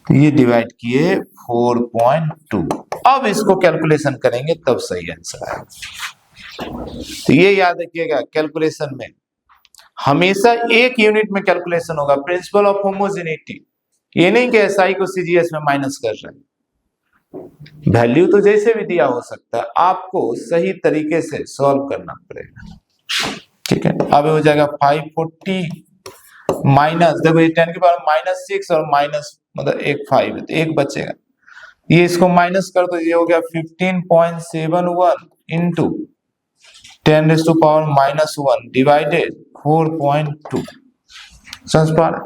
Speaker 1: तो ये डिवाइड किए 4.2। अब इसको कैलकुलेशन करेंगे तब सही आंसर आएगा। तो ये याद रखिएगा, कैलकुलेशन में हमेशा एक यूनिट में कैलकुलेशन होगा, प्रिंसिपल ऑफ होमोजेनिटी। ये नहीं कि SI को CGS में माइनस कर रहे हैं, वैल्यू तो जैसे भी दिया हो सकता है, आपको सही तरीके से सॉल्व करना पड़ेगा, ठीक है? अब हो जाएगा 540 माइनस, देखो ये 10⁻⁻6 और माइनस मतलब एक 5 है तो एक बचेगा, ये इसको माइनस कर दो, ये हो गया 15.71 इंटू 10⁻⁻1 डिवाइडेड 4.2, समझ पा रहे?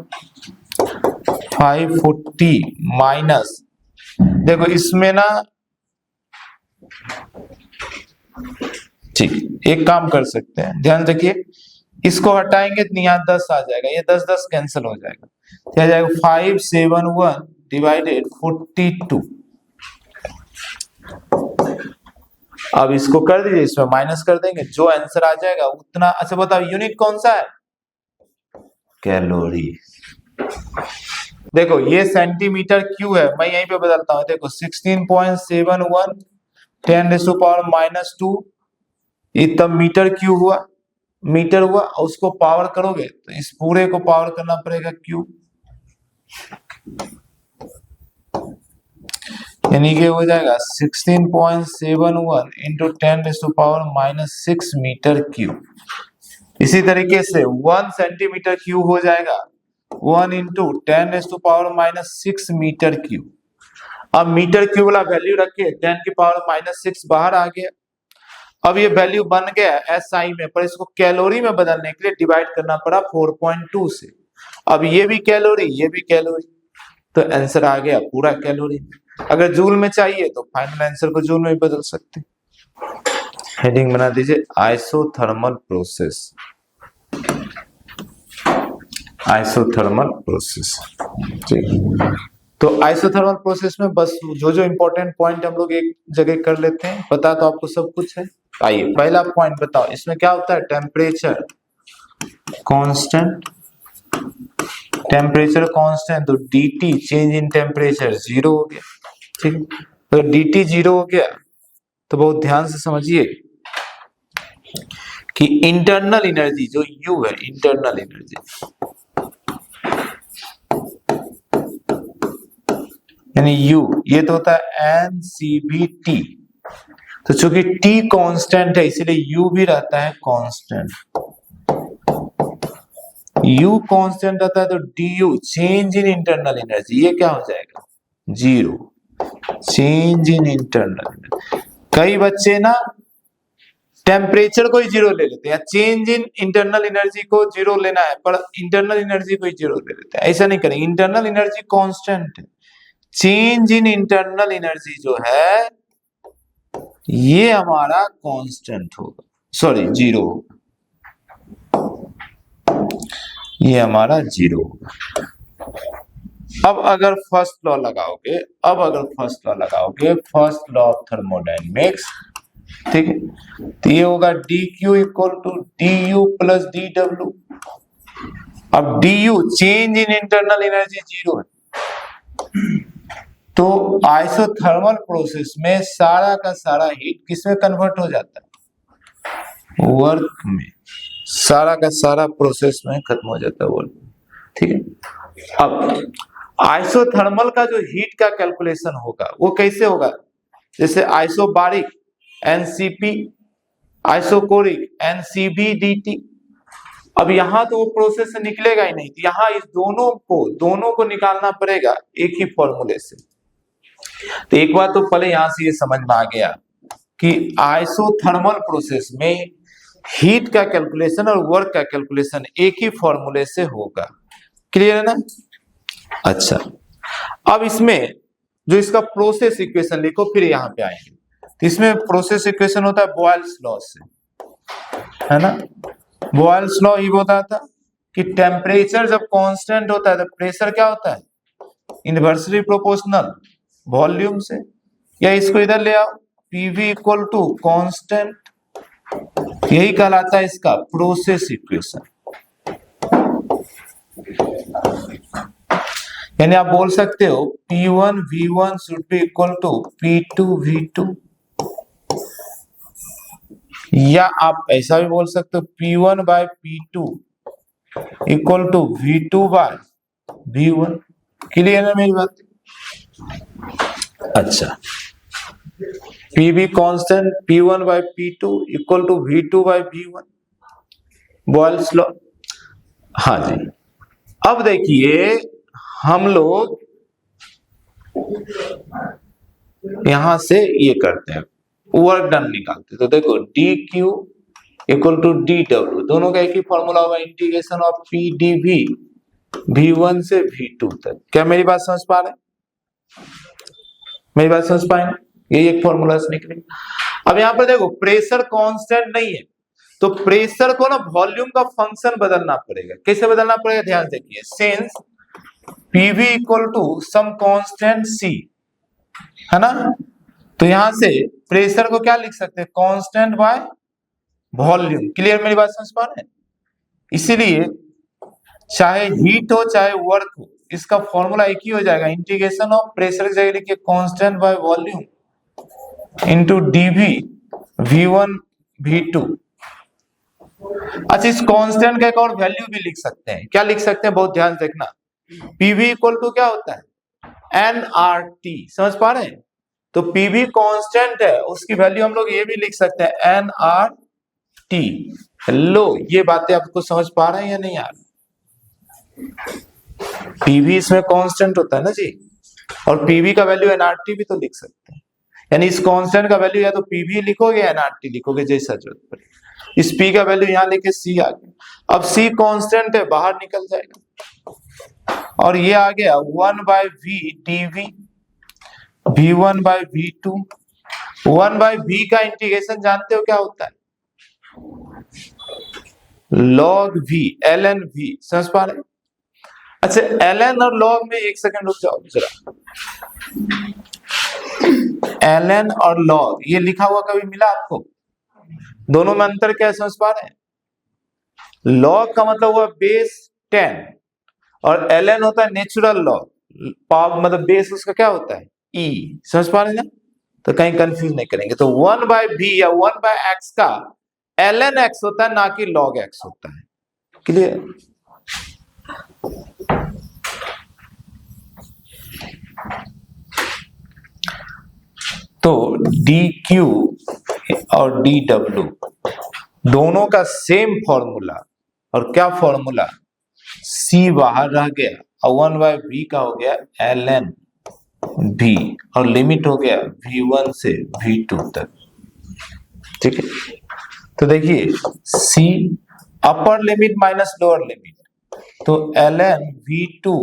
Speaker 1: 540 माइनस, देखो इसमें ना, ठीक, एक काम कर सकते हैं, ध्यान रखिए, इसको हटाएंगे तो यहाँ 10 आ जाएगा, ये 10 कैंसिल हो जाएगा, क्या जाएगा 571 डिवाइडेड 42। अब इसको कर दीजिए, इसमें माइनस कर देंगे, जो आंसर आ जाएगा उतना। अच्छा बताओ यूनिट कौन सा है, कैलोरी। देखो ये सेंटीमीटर क्यूब है, मैं यहीं पे बदलता हूं, देखो 16.71 10⁻⁻2, ये तब मीटर क्यूब हुआ, मीटर हुआ, और उसको पावर करोगे तो इस पूरे को पावर करना पड़ेगा क्यूब, यानी कि हो जाएगा 16.71 इंटू 10⁻⁻6 मीटर क्यूब। इसी तरीके से 1 सेंटीमीटर क्यूब हो जाएगा 1 इंटू 10⁻⁻6 मीटर क्यूब। अब मीटर क्यूब वाला वैल्यू रखिए, 10⁻⁻6 बाहर आ गया। अब ये वैल्यू बन गया SI में, पर इसको कैलोरी में बदलने के लिए डिवाइड करना पड़ा 4.2 से। अब ये भी कैलोरी, ये भी कैलोरी, तो आंसर आ गया पूरा कैलोरी। अगर जूल में चाहिए तो फाइनल आंसर को जूल में बदल सकते। हेडिंग बना दीजिए आइसोथर्मल प्रोसेस, आइसोथर्मल प्रोसेस, ठीक। तो आइसोथर्मल प्रोसेस में बस जो जो इंपॉर्टेंट पॉइंट हम लोग एक जगह कर लेते हैं, पता तो आपको सब कुछ है। आइए पहला पॉइंट बताओ, इसमें क्या होता है, टेम्परेचर कांस्टेंट, टेम्परेचर कांस्टेंट, तो dt चेंज इन टेम्परेचर 0 हो गया, ठीक। तो dt 0 हो गया तो बहुत ध्यान से समझिए कि इंटरनल एनर्जी जो U है, इंटरनल एनर्जी यानी U, ये तो होता है NCVT। तो चूंकि T कांस्टेंट है इसीलिए U भी रहता है कांस्टेंट। U कांस्टेंट रहता है तो du change in internal energy, ये क्या हो जाएगा 0, चेंज इन इंटरनल एनर्जी। कई बच्चे ना टेम्परेचर को ही 0 ले लेते हैं, चेंज इन इंटरनल एनर्जी को 0 लेना है पर इंटरनल एनर्जी को ही 0 ले लेते हैं, ऐसा नहीं करेंगे। इंटरनल एनर्जी कांस्टेंट है, चेंज इन इंटरनल एनर्जी जो है ये हमारा कांस्टेंट होगा, सॉरी 0 होगा। ये हमारा 0 होगा। अब अगर फर्स्ट लॉ लगाओगे, फर्स्ट लॉ ऑफ थर्मोडायनेमिक्स, ठीक है, तो ये होगा dq equal to du plus dw। अब du change in internal energy 0 है, तो आइसोथर्मल प्रोसेस में सारा का सारा हीट किसमें कन्वर्ट हो जाता है? वर्क में। सारा का सारा प्रोसेस में खत्म हो जाता है वर्क, ठीक है। अब आइसोथर्मल का जो हीट का कैलकुलेशन होगा वो कैसे होगा? जैसे आइसोबारिक NCP, आइसोकोरिक NCB/dt। अब यहां तो वो प्रोसेस से निकलेगा ही नहीं, तो यहां इस दोनों को निकालना पड़ेगा एक ही फॉर्मूले से। तो एक बार तो पहले यहां से ये समझ में आ गया कि आइसोथर्मल प्रोसेस में हीट का कैलकुलेशन और वर्क का कैलकुलेशन एक ही फॉर्मूले से होगा। क्लियर है ना? अच्छा, अब इसमें जो इसका प्रोसेस इक्वेशन लिखो, फिर यहां पे आएंगे। तो इसमें प्रोसेस इक्वेशन होता है बॉयल्स लॉ से, है ना। बॉयल्स लॉ ये बताता कि टेम्परेचर जब कांस्टेंट होता है तो प्रेशर क्या होता है? इनवर्सली प्रोपोर्शनल वॉल्यूम से। या इसको इधर ले आओ, PV इक्वल टू कांस्टेंट, यही कहलाता है इसका प्रोसेस इक्वेशन। यानी आप बोल सकते हो P1 V1 should be equal to P2 V2, या आप ऐसा भी बोल सकते हो P1 by P2 equal to V2 by V1। Clear है मेरी बात? अच्छा, PV constant, P1 by P2 equal to V2 by V1, Boyle's law. हाँ जी, अब देखिए हम लोग यहां से ये करते हैं, वर्क डन निकालते हैं। तो देखो dq इक्वल टू dw, दोनों का एक ही फॉर्मूला होगा, इंटीग्रेशन ऑफ pdv v1 से v2 तक। क्या मेरी बात समझ पा रहे हैं? मेरी बात समझ पाए? ये एक फॉर्मूला से निकलेगा। अब यहां पर देखो प्रेशर कांस्टेंट नहीं है, तो प्रेशर को ना वॉल्यूम का फंक्शन बदलना पड़ेगा। कैसे बदलना पड़ेगा? ध्यान देखिए, since PV equal to some constant C, है ना, तो यहां से प्रेशर को क्या लिख सकते हैं? Constant by volume. क्लियर मेरी बात समझ पा रहे हैं? इसीलिए चाहे हीट हो चाहे वर्क हो, इसका फॉर्मूला एक ही हो जाएगा, इंटीग्रेशन ऑफ प्रेशर की जगह लिखिए constant by volume into dV V1 V2। अच्छा, इस कांस्टेंट का एक और वैल्यू भी लिख सकते हैं। क्या लिख सकते हैं? बहुत ध्यान से देखना। PV इक्वल टू क्या होता है? nRT। समझ पा रहे हैं? तो PV कांस्टेंट है, उसकी वैल्यू हम लोग ये भी लिख सकते हैं nRT। लो, ये बातें आपको समझ पा रहे हैं या नहीं यार? PV इसमें कांस्टेंट होता है ना जी, और PV का वैल्यू nRT भी तो लिख सकते हैं। यानी इस कांस्टेंट का वैल्यू या तो PV लिखोगे या nRT लिखोगे, जैसा जरूरत पड़े। इस P का वैल्यू यहां लेके C आ गया। अब C कांस्टेंट है, बाहर निकल जाएगा, और ये आ गया 1 by V dV V1 by V2। 1 by V का इंटीग्रेशन जानते हो क्या होता है? log V, ln V। समझ पा रहे? अच्छा, ln और log में एक सेकंड रुक जाओ जरा। ln और log ये लिखा हुआ कभी मिला आपको? दोनों में अंतर क्या है, समझ पा रहे हैं? log का मतलब हुआ बेस 10 और ln होता है नेचुरल लॉग, पावर मतलब बेस उसका क्या होता है? E। समझ पा रहे हैं ना? तो कहीं कंफ्यूज नहीं करेंगे। तो 1 बाय V या 1 बाय x का ln x होता है, ना कि log x होता है। क्लियर? तो dq और dw दोनों का सेम फॉर्मूला, और क्या फॉर्मूला? C बाहर रह गया और 1 बाय V का हो गया ln V, और लिमिट हो गया V1 से V2 तक। ठीक है, तो देखिए C upper limit minus lower limit, तो ln V2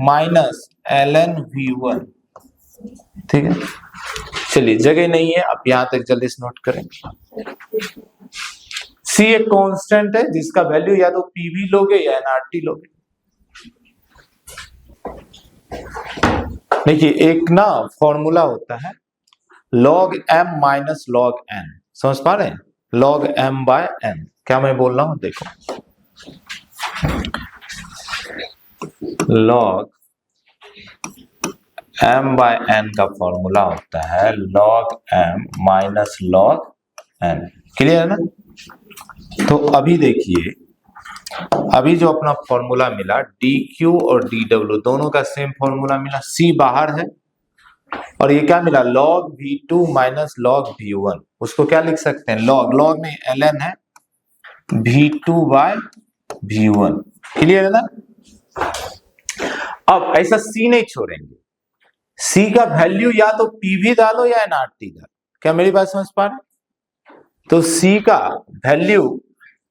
Speaker 1: minus ln V1। ठीक है, चलिए जगह नहीं है, आप यहां तक जल्दी से नोट करें। सी एक कांस्टेंट है जिसका वैल्यू या तो पीवी लोगे या एनआरटी लोगे। देखिए एक ना फॉर्मूला होता है log m minus log n, समझ पा रहे हैं? log m बाय n, क्या मैं बोल रहा हूं देखो, log m बाय n का फॉर्मूला होता है log m minus log n। Clear है ना? तो अभी देखिए, अभी जो अपना फॉर्मूला मिला dq और dw दोनों का सेम फॉर्मूला मिला, c बाहर है और ये क्या मिला log v2 minus log v1, उसको क्या लिख सकते हैं log में ln है v2 बाय v1। क्लियर है ना? अब ऐसा c नहीं छोड़ेंगे, c का वैल्यू या तो pv डालो या nrt डालो। क्या मेरी बात समझ पा रहे? तो c का वैल्यू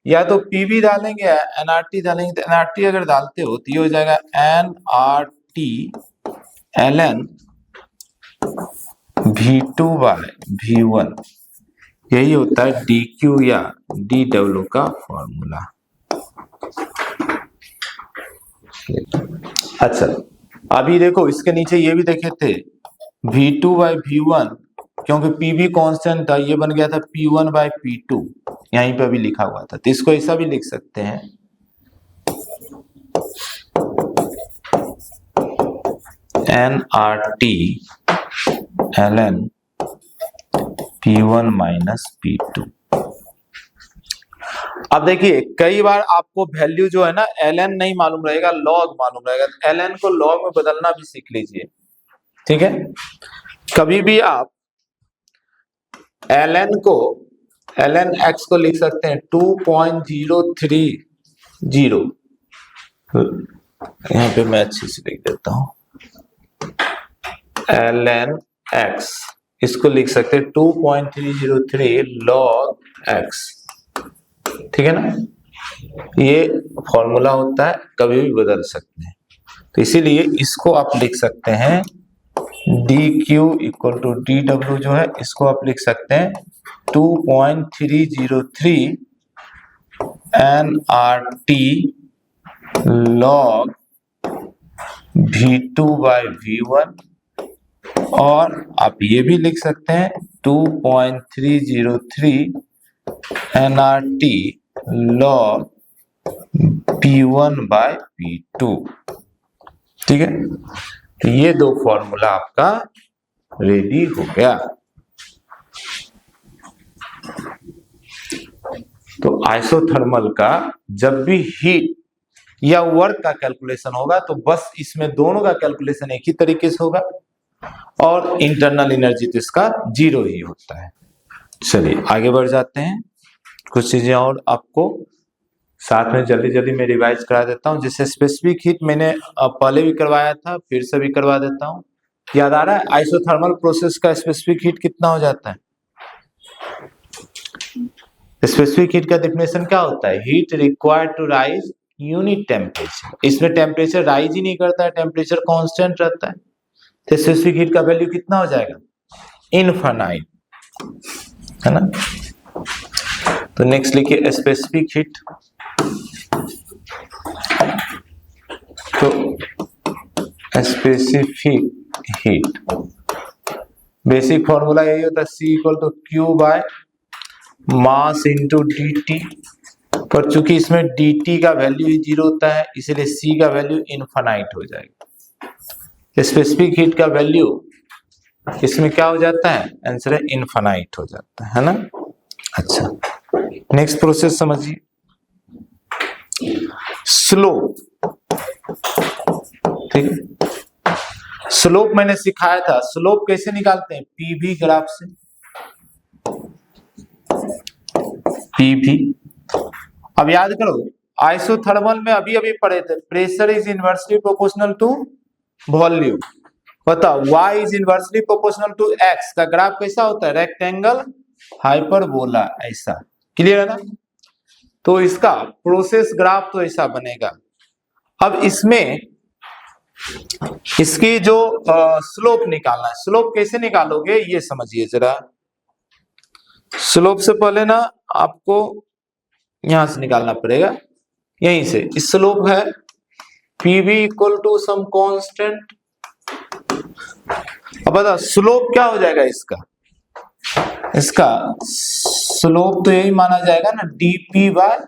Speaker 1: या तो pv डालेंगे या nrt डालेंगे। तो nrt अगर डालते हो तो ये हो जाएगा nrt ln v2 by v1, यही होता है dq या dw का फॉर्मूला। अच्छा अभी देखो इसके नीचे ये भी देखे थे v2 बाय v1, क्योंकि pv कांस्टेंट था ये बन गया था p1 बाय p2, यहीं पे भी लिखा हुआ था, तो इसको ऐसा भी लिख सकते हैं nrt ln p1 minus p2। अब देखिए कई बार आपको वैल्यू जो है ना ln नहीं मालूम रहेगा, log मालूम रहेगा, तो ln को log में बदलना भी सीख लीजिए। ठीक है, कभी भी आप ln x को लिख सकते हैं 2.030, यहां पे मैं अच्छे से लिख देता हूं ln x, इसको लिख सकते हैं 2.303 log x। ठीक है ना? ये फॉर्मूला होता है, कभी भी बदल सकते हैं, तो इसीलिए इसको आप लिख सकते हैं dq इक्वल टू dw, जो है इसको आप लिख सकते हैं 2.303 nrt log v2 by v1, और आप ये भी लिख सकते हैं 2.303 nrt log p1 by p2। ठीक है, तो ये दो फॉर्मूला आपका रेडी हो गया। तो आइसोथर्मल का जब भी हीट या वर्क का कैलकुलेशन होगा तो बस इसमें दोनों का कैलकुलेशन एक ही तरीके से होगा, और इंटरनल एनर्जी तो इसका 0 ही होता है। चलिए आगे बढ़ जाते हैं, कुछ चीजें और आपको साथ में जल्दी जल्दी मैं रिवाइज करा देता हूं। जैसे स्पेसिफिक हीट मैंने पहले भी करवाया था, फिर से भी करवा देता हूं। याद आ रहा है आइसोथर्मल प्रोसेस का स्पेसिफिक हीट कितना हो जाता है? स्पेसिफिक हीट का डेफिनेशन क्या होता है? Heat required to rise unit temperature. इसमें टेम्परेचर राइज ही नहीं करता है, टेम्परेचर कांस्टेंट रहता है, तो स्पेसिफिक हीट का वैल्यू कितना हो जाएगा? इनफाइनाइट, है ना? तो नेक्स्ट लिखिए स्पेसिफिक हीट। तो स्पेसिफिक हीट बेसिक फॉर्मूला यही होता है C equal to Q by mass into dt, पर चूंकि इसमें dt का वैल्यू ही 0 होता है इसीलिए C का वैल्यू इनफाइनाइट हो जाएगा। स्पेसिफिक हीट का वैल्यू इसमें क्या हो जाता है? आंसर है इनफाइनाइट हो जाता है ना? अच्छा नेक्स्ट प्रोसेस समझिए, स्लोप। ठीक है, स्लोप मैंने सिखाया था, स्लोप कैसे निकालते हैं? पीवी ग्राफ से, पीवी। अब याद करो आइसोथर्मल में अभी अभी पढ़े थे pressure is inversely proportional to volume. बताओ y is inversely proportional to x का ग्राफ कैसा होता है? रेक्टेंगल हाइपरबोला, ऐसा। क्लियर है ना? तो इसका प्रोसेस ग्राफ तो ऐसा बनेगा। अब इसमें इसकी जो स्लोप निकालना है, स्लोप कैसे निकालोगे ये समझिए जरा। स्लोप से पहले ना आपको यहां से निकालना पड़ेगा, यहीं से स्लोप है PV equal to some constant. अब बता स्लोप क्या हो जाएगा इसका, इसका स्लोप तो यही माना जाएगा ना dp बाय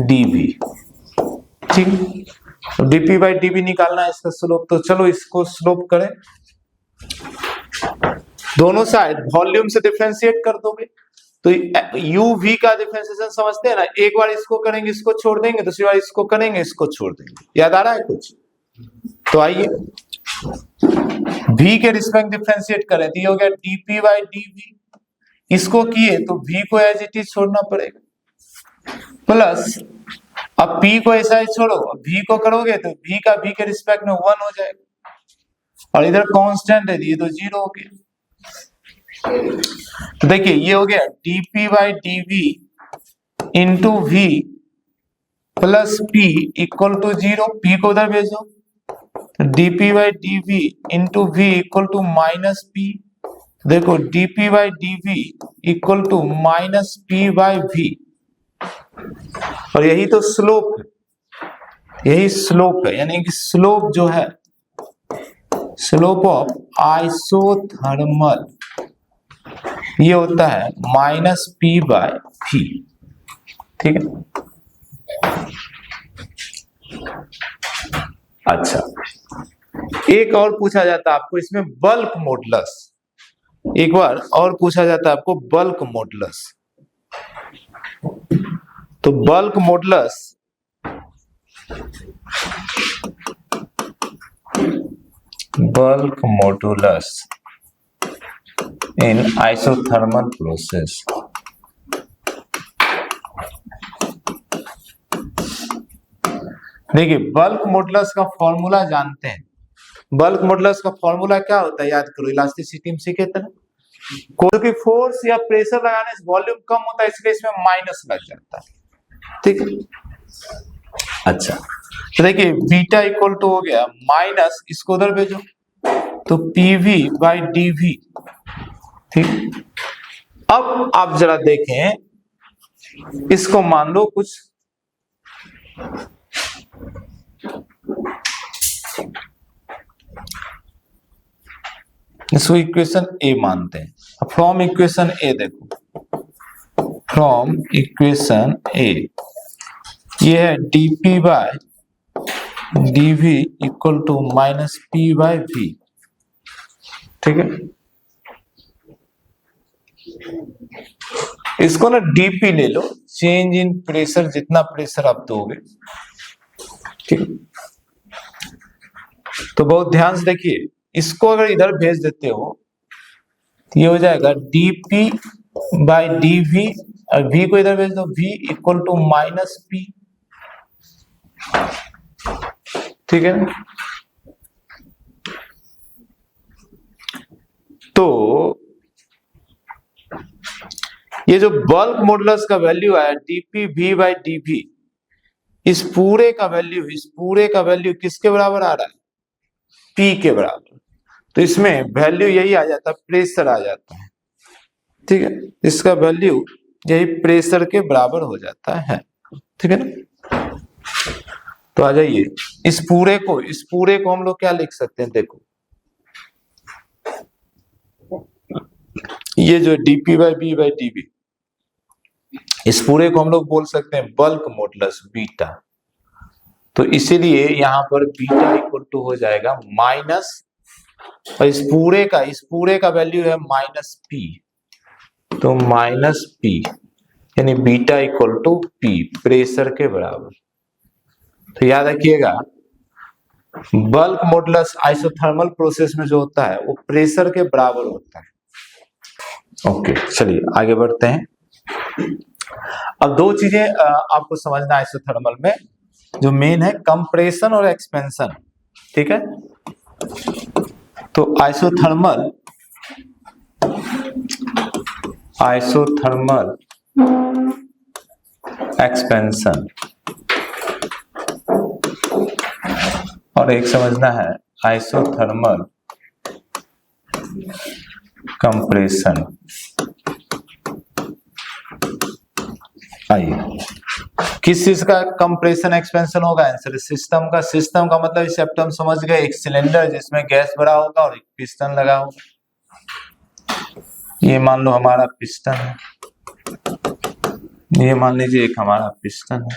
Speaker 1: dv। ठीक, तो dp बाय dv निकालना है इसका स्लोप। तो चलो इसको स्लोप करें, दोनों साइड वॉल्यूम से डिफरेंशिएट कर दोगे तो uv का डिफरेंशिएशन समझते हैं ना, एक बार इसको करेंगे इसको छोड़ देंगे, दूसरी बार इसको करेंगे इसको छोड़ देंगे। याद आ रहा है कुछ? तो आइए v के रिस्पेक्ट डिफरेंशिएट करें तो ये हो गया dp बाय dv। इसको किए तो v को एज इट इज छोड़ना पड़ेगा, प्लस अब p को ऐसा ही छोड़ो, v को करोगे तो v का v के रिस्पेक्ट में 1 हो जाएगा, और इधर कांस्टेंट है ये तो 0 हो गया। तो देखिए ये हो गया dp by dv into v plus p equal to 0। p को उधर भेजो, dp by dv into v equal to minus p। देखो dp by dv equal to minus p by v, और यही तो स्लोप है, यही स्लोप है, यानी कि स्लोप जो है स्लोप ऑफ आइसोथर्मल ये होता है माइनस p बाय v। ठीक है, अच्छा एक और पूछा जाता है आपको इसमें बल्क मॉडुलस, एक बार और पूछा जाता है आपको बल्क मॉडुलस। तो bulk modulus in isothermal process. देखिए बल्क मॉडुलस का फॉर्मूला जानते हैं, बल्क मॉडुलस का फॉर्मूला क्या होता है याद करो, इलास्टिसिटी में सीखे थे ना, कोई भी फोर्स या प्रेशर लगाने से वॉल्यूम कम होता है इसलिए इसमें माइनस लग जाता है। ठीक है, अच्छा तो देखिए बीटा इक्वल टू हो गया माइनस, इसको उधर भेजो तो pv बाई dv। ठीक, अब आप जरा देखें इसको मान लो कुछ इसको इक्वेशन ए मानते हैं। फ्रॉम इक्वेशन ए देखो, फ्रॉम इक्वेशन ए ये है dp by dv equal to minus p by v। ठीक है, इसको ना dp ले लो, चेंज इन प्रेशर, जितना प्रेशर आप दोगे। ठीक, तो बहुत ध्यान से देखिए, इसको अगर इधर भेज देते हो तो ये हो जाएगा dp बाय dv, और v को इधर भेज दो, v equal to minus p। ठीक है, तो ये जो बल्क मॉडुलस का वैल्यू आया dp v बाय dv, इस पूरे का वैल्यू किसके बराबर आ रहा है, p के बराबर। तो इसमें वैल्यू यही आ जाता है, प्रेशर आ जाता है। ठीक है, इसका वैल्यू यही प्रेशर के बराबर हो जाता है। ठीक है ना, तो आ जाइए इस पूरे को हम लोग क्या लिख सकते हैं, देखो ये जो dp by b by dv, इस पूरे को हम लोग बोल सकते हैं बल्क मॉडुलस बीटा। तो इसीलिए यहां पर बीटा इक्वल टू हो जाएगा माइनस, और इस पूरे का वैल्यू है माइनस p, तो माइनस p यानी beta equal to p, pressure के बराबर। तो याद रखिएगा बल्क मॉडुलस आइसोथर्मल प्रोसेस में जो होता है वो प्रेशर के बराबर होता है। ओके चलिए आगे बढ़ते हैं। अब दो चीजें आपको समझना है आइसोथर्मल में, जो मेन है कंप्रेशन और एक्सपेंशन। ठीक है, तो आइसोथर्मल एक्सपेंशन, और एक समझना है आइसोथर्मल कंप्रेशन। आइए, किस चीज का कंप्रेशन एक्सपेंशन होगा? आंसर सिस्टम का। सिस्टम का मतलब इस चैप्टर में समझ गए, एक सिलेंडर जिसमें गैस भरा होगा और एक पिस्टन लगा होगा। ये मान लो हमारा पिस्टन है, ये मान लीजिए एक हमारा पिस्टन है।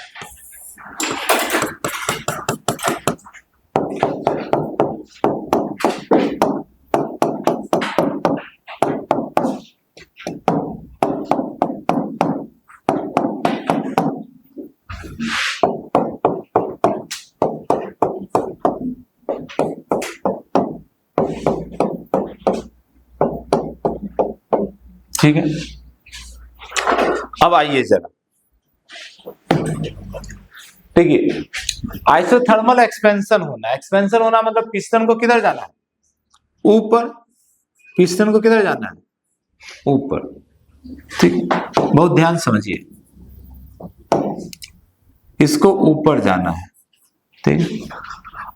Speaker 1: ठीक है, अब आइए जरा, देखिए आइसोथर्मल एक्सपेंशन होना, एक्सपेंशन होना मतलब पिस्टन को किधर जाना है? ऊपर। पिस्टन को किधर जाना है? ऊपर। ठीक, बहुत ध्यान समझिए, इसको ऊपर जाना है। ठीक,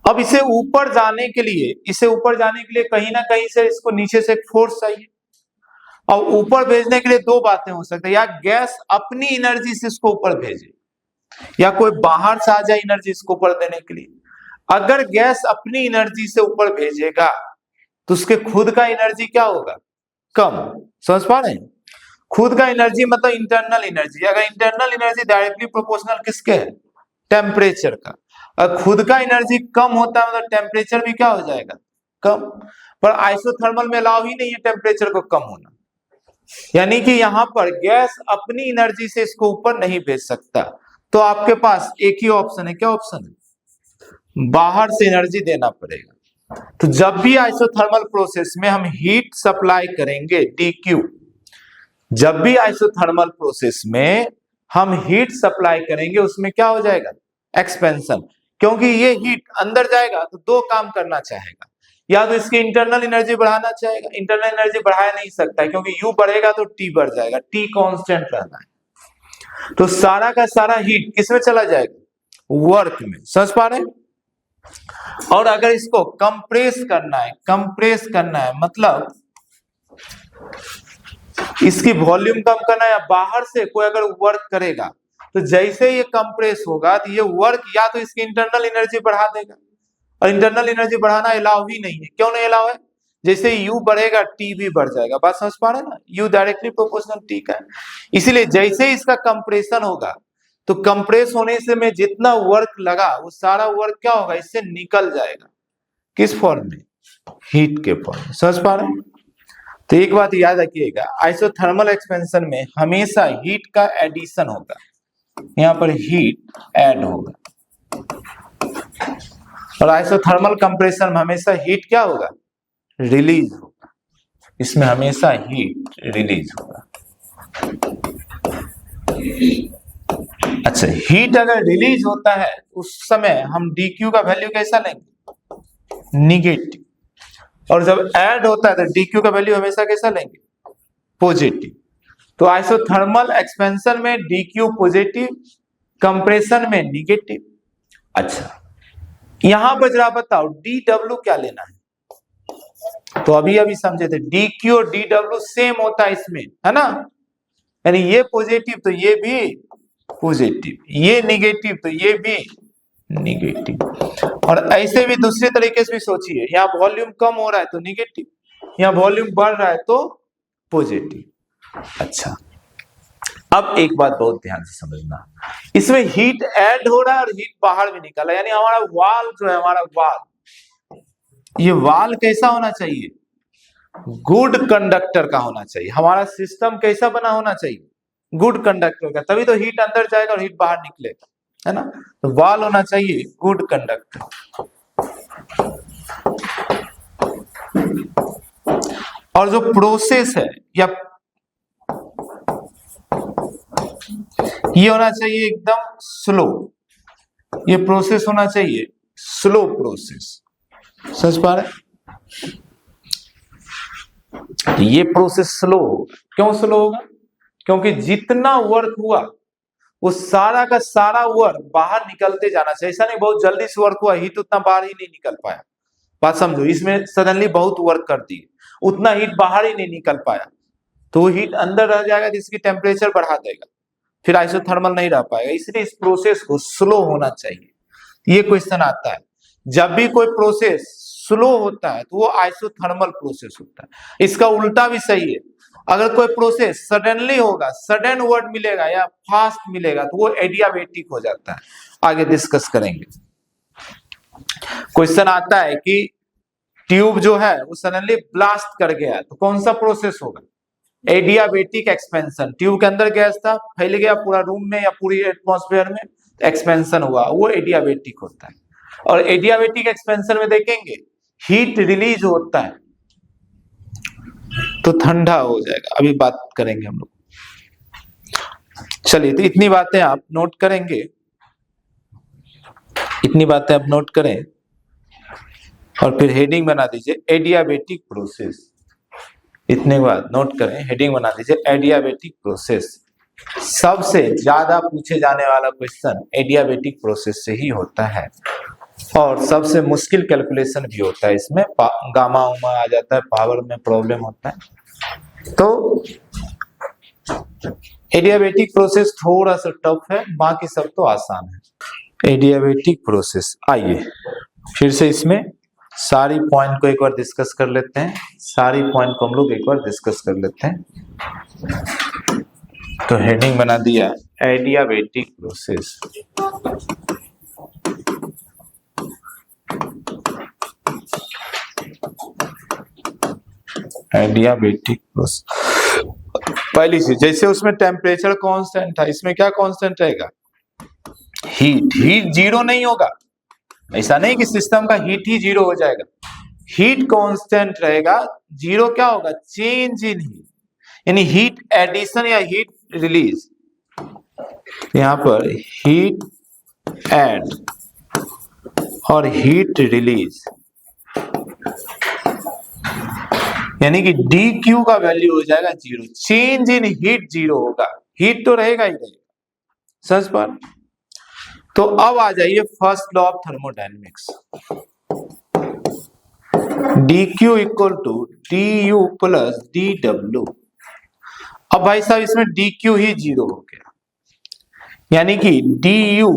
Speaker 1: अब इसे ऊपर जाने के लिए, कहीं ना कहीं से इसको नीचे से एक फोर्स चाहिए, और ऊपर भेजने के लिए दो बातें हो सकती है, या गैस अपनी एनर्जी से इसको ऊपर भेजे, या कोई बाहर से आ जाए एनर्जी इसको ऊपर देने के लिए। अगर गैस अपनी एनर्जी से ऊपर भेजेगा तो उसके खुद का एनर्जी क्या होगा? कम। समझ पा रहे हैं? खुद का एनर्जी मतलब इंटरनल एनर्जी। अगर इंटरनल एनर्जी डायरेक्टली प्रोपोर्शनल किसके है? टेम्परेचर का। और खुद का एनर्जी कम होता है मतलब टेम्परेचर भी क्या हो जाएगा? कम। पर आइसोथर्मल में अलाउ ही नहीं है टेम्परेचर को कम होना, यानी कि यहां पर गैस अपनी एनर्जी से इसको ऊपर नहीं भेज सकता। तो आपके पास एक ही ऑप्शन है, क्या ऑप्शन है? बाहर से एनर्जी देना पड़ेगा। तो जब भी आइसोथर्मल प्रोसेस में हम हीट सप्लाई करेंगे डीक्यू, जब भी आइसोथर्मल प्रोसेस में हम हीट सप्लाई करेंगे उसमें क्या हो जाएगा? एक्सपेंशन। क्योंकि ये हीट अंदर जाएगा तो दो काम करना चाहेगा, या तो इसकी इंटरनल एनर्जी बढ़ाना चाहेगा, इंटरनल एनर्जी बढ़ाया नहीं सकता है क्योंकि यू बढ़ेगा तो टी बढ़ जाएगा, टी कांस्टेंट रहना है। तो सारा का सारा हीट किसमें चला जाएगा? वर्क में। समझ पा रहे हैं? और अगर इसको कंप्रेस करना है मतलब इसकी वॉल्यूम कम करना है, या बाहर से कोई अगर वर्क करेगा तो जैसे ये कंप्रेस होगा तो ये वर्क या तो इसकी इंटरनल एनर्जी बढ़ा देगा, और इंटरनल एनर्जी बढ़ाना अलाउ ही नहीं है। क्यों नहीं अलाउ है? जैसे यू बढ़ेगा टी भी बढ़ जाएगा। बात समझ पा रहे हैं ना? यू डायरेक्टली प्रोपोर्शनल टी का है। इसीलिए जैसे ही इसका कंप्रेशन होगा तो कंप्रेस होने से में जितना वर्क लगा वो सारा वर्क क्या होगा? इससे निकल जाएगा। किस फॉर्म में? हीट के फॉर्म में। समझ पा रहे हैं? तो एक बात याद रखिएगा, आइसोथर्मल एक्सपेंशन में हमेशा हीट का एडिशन होगा, यहां पर हीट ऐड होगा, और आइसोथर्मल कंप्रेशन में हमेशा हीट क्या होगा? रिलीज होगा। इसमें हमेशा हीट रिलीज होगा। अच्छा, हीट अगर रिलीज होता है उस समय हम डीक्यू का वैल्यू कैसा लेंगे? निगेटिव। और जब ऐड होता है तो डीक्यू का वैल्यू हमेशा कैसा लेंगे? पॉजिटिव। तो आइसोथर्मल एक्सपेंशन में डीक्यू पॉजिटिव, कंप्रेशन में निगेटिव। अच्छा, यहां पर जरा बताओ डी डब्ल्यू क्या लेना है? तो अभी समझे थे, डी क्यू और डी डब्ल्यू सेम होता है इसमें, है ना? यानी ये पॉजिटिव तो ये भी पॉजिटिव, ये निगेटिव तो ये भी निगेटिव। और ऐसे भी दूसरे तरीके से भी सोचिए, यहाँ वॉल्यूम कम हो रहा है तो निगेटिव, यहाँ वॉल्यूम बढ़ रहा है तो पॉजिटिव। अच्छा, अब एक बात बहुत ध्यान से समझना, इसमें हीट ऐड हो रहा है और हीट बाहर भी निकल रहा है। यानी हमारा वाल जो है, हमारा वाल, ये वाल कैसा होना चाहिए? गुड कंडक्टर का होना चाहिए। हमारा सिस्टम कैसा बना होना चाहिए? गुड कंडक्टर का, तभी तो हीट अंदर जाएगा और हीट बाहर निकलेगा, है ना? तो वाल होना चाहिए गुड कंडक्टर। और जो प्रोसेस है या ये होना चाहिए एकदम स्लो, ये प्रोसेस होना चाहिए स्लो प्रोसेस। समझ पा रहे? ये प्रोसेस स्लो होगा। क्यों स्लो होगा? क्योंकि जितना वर्क हुआ वो सारा का सारा वर्क बाहर निकलते जाना चाहिए। ऐसा नहीं बहुत जल्दी से वर्क हुआ, हीट उतना बाहर ही नहीं निकल पाया। बात समझो, इसमें सडनली बहुत वर्क कर दी, उतना हीट बाहर ही नहीं निकल पाया, तो हीट अंदर रह जाएगा जिसकी टेम्परेचर बढ़ा देगा। फिर आइसोथर्मल नहीं रह पाएगा, इसलिए इस प्रोसेस को स्लो होना चाहिए। ये क्वेश्चन आता है, जब भी कोई प्रोसेस स्लो होता है तो वो आइसोथर्मल प्रोसेस होता है। इसका उल्टा भी सही है, अगर कोई प्रोसेस सडनली होगा, सडन वर्ड मिलेगा या फास्ट मिलेगा तो वो एडियाबेटिक हो जाता है। आगे डिस्कस करेंगे। क्वेश्चन आता है कि ट्यूब जो है वो सडनली ब्लास्ट कर गया तो कौन सा प्रोसेस होगा? Adiabatic expansion. ट्यूब के अंदर गैस था, फैल गया पूरा रूम में या पूरी एटमॉस्फेयर में, एक्सपेंशन हुआ, वो एडियाबेटिक होता है। और एडियाबेटिक एक्सपेंशन में देखेंगे हीट रिलीज होता है तो ठंडा हो जाएगा, अभी बात करेंगे हम लोग। चलिए, तो इतनी बातें आप नोट करेंगे, इतनी बातें आप नोट करें और फिर हेडिंग बना दीजिए एडियाबेटिक प्रोसेस। इतने बाद नोट करें, हेडिंग बना दीजिए एडियाबेटिक प्रोसेस। सबसे ज्यादा पूछे जाने वाला क्वेश्चन एडियाबेटिक प्रोसेस से ही होता है और सबसे मुश्किल कैलकुलेशन भी होता है इसमें, गामा उमा आ जाता है, पावर में प्रॉब्लम होता है। तो एडियाबेटिक प्रोसेस थोड़ा सा टफ है, बाकी सब तो आसान है। एडियाबेटिक प्रोसेस, आइए फिर से इसमें सारी पॉइंट को एक बार डिस्कस कर लेते हैं, सारी पॉइंट को हम लोग एक बार डिस्कस कर लेते हैं। तो हेडिंग बना दिया एडियाबेटिक प्रोसेस। एडियाबेटिक प्रोसेस, पहली चीज, जैसे उसमें टेम्परेचर कांस्टेंट था, इसमें क्या कांस्टेंट रहेगा? हीट। हीट जीरो नहीं होगा, ऐसा नहीं कि सिस्टम का हीट ही जीरो हो जाएगा, हीट कांस्टेंट रहेगा। जीरो क्या होगा? चेंज इन हीट, यानी हीट एडिशन या हीट रिलीज। यहां पर हीट एड और हीट रिलीज, यानी कि डी क्यू का वैल्यू हो जाएगा zero, change in heat zero होगा, हीट तो रहेगा ही रहेगा। समझ पर? तो अब आ जाइए first law of thermodynamics, D Q equal to D U plus D W. अब भाई साहब इसमें डी क्यू ही जीरो हो गया, यानी कि D U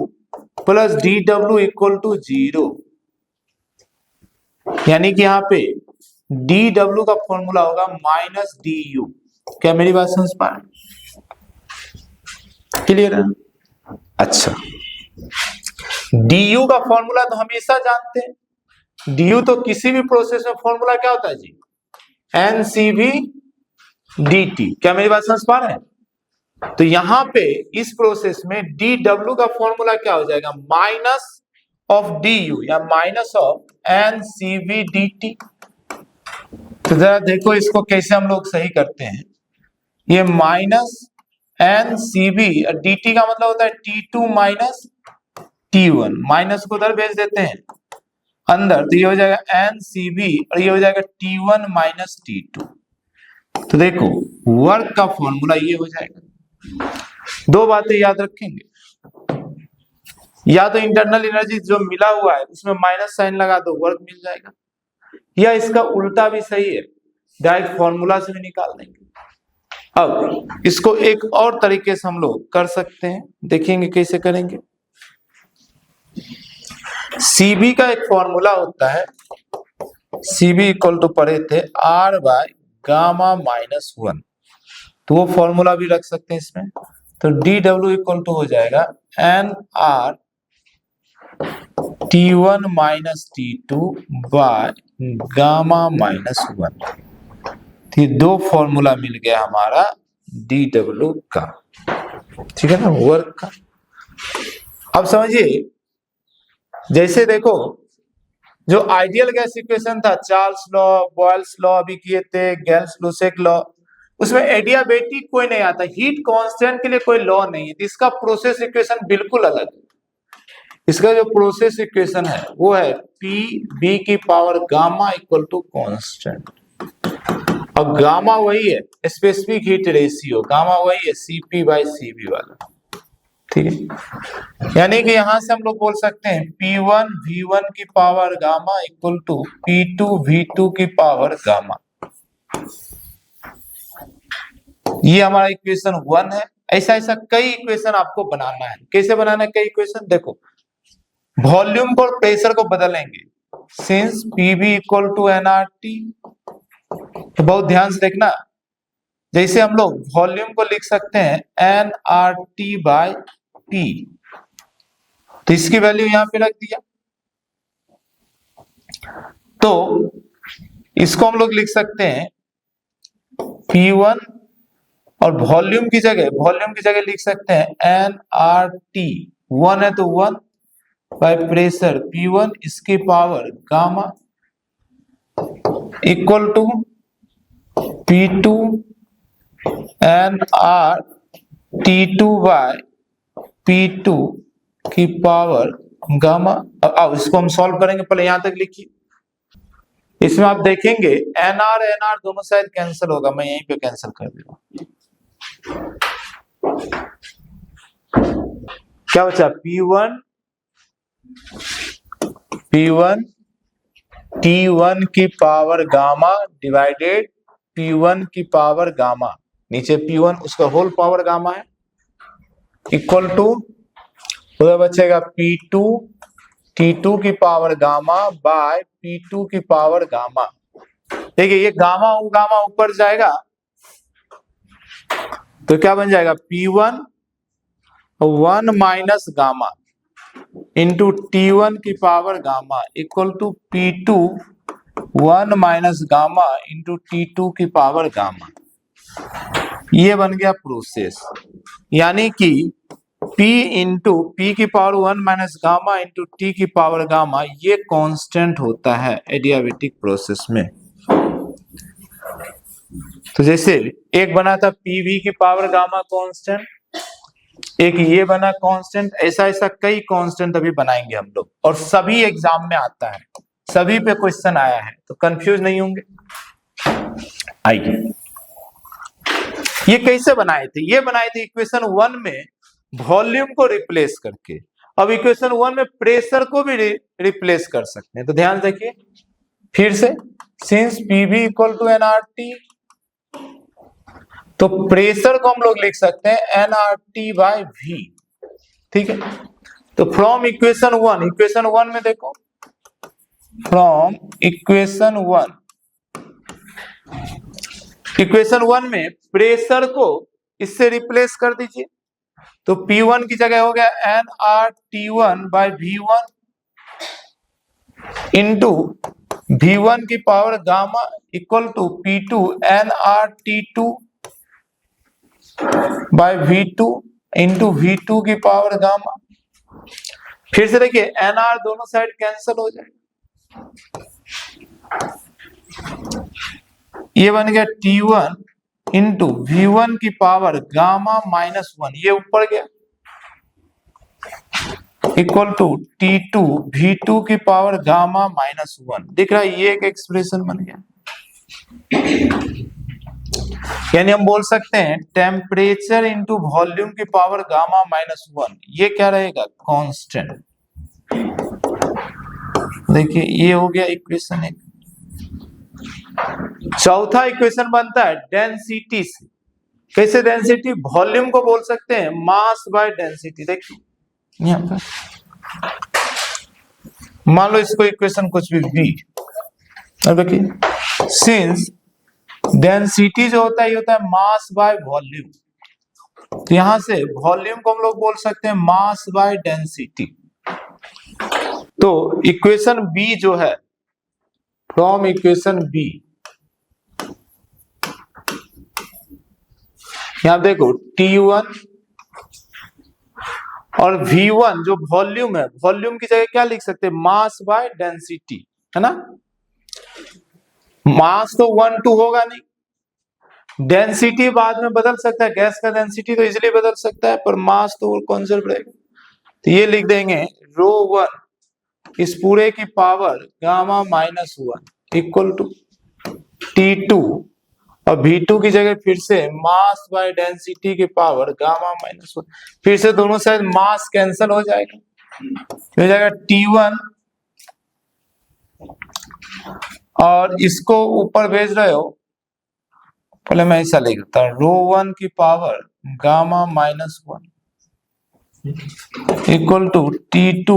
Speaker 1: plus D W equal to zero, यानी कि यहां पे डी डब्ल्यू का फॉर्मूला होगा माइनस डी यू। क्या मेरी बात समझ पा रहे? क्लियर है? अच्छा, डी यू का फॉर्मूला तो हमेशा जानते हैं, डी यू तो किसी भी प्रोसेस में फॉर्मूला क्या होता है जी? NCV dt। क्या मेरी बात समझ पा रहे हैं? तो यहां पे इस प्रोसेस में डी डब्ल्यू का फॉर्मूला क्या हो जाएगा? माइनस ऑफ डी यू या माइनस ऑफ एनसीवी dt। तो जरा देखो इसको कैसे हम लोग सही करते हैं। ये माइनस एनसीवी और dt का मतलब होता है T2 माइनस T1, माइनस को उधर भेज देते हैं अंदर, तो ये हो जाएगा एनसीवी और ये हो जाएगा T1 माइनस T2। तो देखो वर्क का फॉर्मूला ये हो जाएगा। दो बातें याद रखेंगे, या तो इंटरनल एनर्जी जो मिला हुआ है उसमें माइनस साइन लगा दो, वर्क मिल जाएगा, या इसका उल्टा भी सही है, डायरेक्ट फॉर्मूला से भी निकाल देंगे। अब इसको एक और तरीके से हम लोग कर सकते हैं, देखेंगे कैसे करेंगे। सीबी का एक फॉर्मूला होता है, सीबी इक्वल टू पढ़े थे आर बाय गामा माइनस 1, तो वो फॉर्मूला भी रख सकते हैं इसमें। तो डी डब्ल्यू इक्वल टू हो जाएगा N R T1 minus T2 by gamma minus 1। ये दो फॉर्मूला मिल गया हमारा डी डब्ल्यू का, ठीक है ना, वर्क का। अब समझिए, जैसे देखो जो आइडियल गैस इक्वेशन था, चार्ल्स लॉ, बॉयल्स लॉ अभी किए थे, गैल्स-लुसेक लॉ, उसमें एडियाबेटिक कोई नहीं आता, हीट कांस्टेंट के लिए कोई लॉ नहीं है। इसका प्रोसेस इक्वेशन बिल्कुल अलग है। इसका जो प्रोसेस इक्वेशन है वो है पी बी की power gamma equal to constant, और गामा वही है स्पेसिफिक हीट रेशियो, गामा वही है सीपी बाई सीबी वाला, ठीक है। यानी कि यहां से हम लोग बोल सकते हैं P1 V1 की power gamma equal to P2 V2 की पावर गामा। ये हमारा इक्वेशन 1 है। ऐसा ऐसा कई इक्वेशन आपको बनाना है। कैसे बनाना है कई इक्वेशन, देखो वॉल्यूम को और प्रेशर को बदलेंगे, since PV equal to NRT. तो बहुत ध्यान से देखना, जैसे हम लोग वॉल्यूम को लिख सकते हैं N R T by P, तो इसकी वैल्यू यहां पे रख दिया। तो इसको हम लोग लिख सकते हैं P1 और वॉल्यूम की जगह लिख सकते हैं एन आर टी, 1 है तो 1 बाय प्रेशर P1 इसकी power gamma equal to P2 N R T2 by P2 की पावर गामा। अब इसको हम सॉल्व करेंगे, पहले यहां तक लिखिए। इसमें आप देखेंगे एन आर दोनों साइड कैंसिल होगा, मैं यहीं पे कैंसिल कर दे रहा हूं। क्या बचा, P1 T1 की पावर गामा डिवाइडेड P1 की पावर गामा, नीचे P1 उसका होल पावर गामा है, इक्वल टू उधर बचेगा P2 T2 की पावर गामा बाय P2 की पावर गामा। देखिए ये गामा ऊपर जाएगा तो क्या बन जाएगा, P1 1 minus gamma into T1 की power gamma equal to P2 1 minus gamma into T2 की पावर गामा। ये बन गया प्रोसेस, यानी कि P इंटू पी की power 1 minus gamma into T की पावर गामा, ये कांस्टेंट होता है एडियाबेटिक प्रोसेस में। तो जैसे एक बना था पीवी की पावर गामा कांस्टेंट, एक ये बना कांस्टेंट, ऐसा ऐसा कई कांस्टेंट अभी बनाएंगे हम लोग, और सभी एग्जाम में आता है, सभी पे क्वेश्चन आया है, तो कंफ्यूज नहीं होंगे। आइए ये कैसे बनाए थे, ये बनाए थे इक्वेशन 1 में वॉल्यूम को रिप्लेस करके। अब इक्वेशन 1 में प्रेशर को भी रिप्लेस कर सकते हैं, तो ध्यान देखिए फिर से, since PV equal to NRT, तो प्रेशर को हम लोग लिख सकते हैं एनआरटी बाय वी, ठीक है। तो फ्रॉम इक्वेशन 1 में देखो, फ्रॉम इक्वेशन 1 में प्रेशर को इससे रिप्लेस कर दीजिए, तो P1 की जगह हो गया nRT1 bye V1 into V1 की power gamma equal to P2 nRT2 by V2 into V2 की पावर गामा। फिर से देखिए NR दोनों साइड कैंसिल हो जाएगा, ये बन गया T1 इंटू V1 की पावर गामा माइनस 1, ये ऊपर गया, इक्वल टू T2 V2 की पावर गामा माइनस 1। दिख रहा है, ये एक एक्सप्रेशन बन गया। यानी हम बोल सकते हैं टेम्परेचर इंटू वॉल्यूम की पावर गामा माइनस 1, ये क्या रहेगा, कांस्टेंट। देखिए ये हो गया इक्वेशन 1। चौथा इक्वेशन बनता है डेंसिटी से। कैसे डेंसिटी, वॉल्यूम को बोल सकते हैं मास बाय डेंसिटी। देखिए यहाँ पर मान लो इसको इक्वेशन कुछ भी v, अब देखिए सिंस डेंसिटी जो होता है ये होता है मास बाय वॉल्यूम, तो यहां से वॉल्यूम को हम लोग बोल सकते हैं मास बाय डेंसिटी। तो इक्वेशन बी जो है, फ्रॉम इक्वेशन बी, यहां देखो T1 और V1 जो वॉल्यूम है, वॉल्यूम की जगह क्या लिख सकते हैं, मास बाय डेंसिटी, है ना। मास तो 1 2 होगा नहीं, डेंसिटी बाद में बदल सकता है, गैस का डेंसिटी तो इजीली बदल सकता है, पर मास तो कॉन्जर्व रहेगा। तो ये लिख देंगे ρ1 इस पूरे की power gamma minus 1 equal to T2 और V2 की जगह फिर से मास बाय डेंसिटी की पावर गामा माइनस 1। फिर से दोनों साइड मास कैंसिल हो जाएगा, हो जाएगा T1, और इसको ऊपर भेज रहे हो, पहले मैं ऐसा लिख देता हूं, ρ1 की power gamma minus 1 equal to T2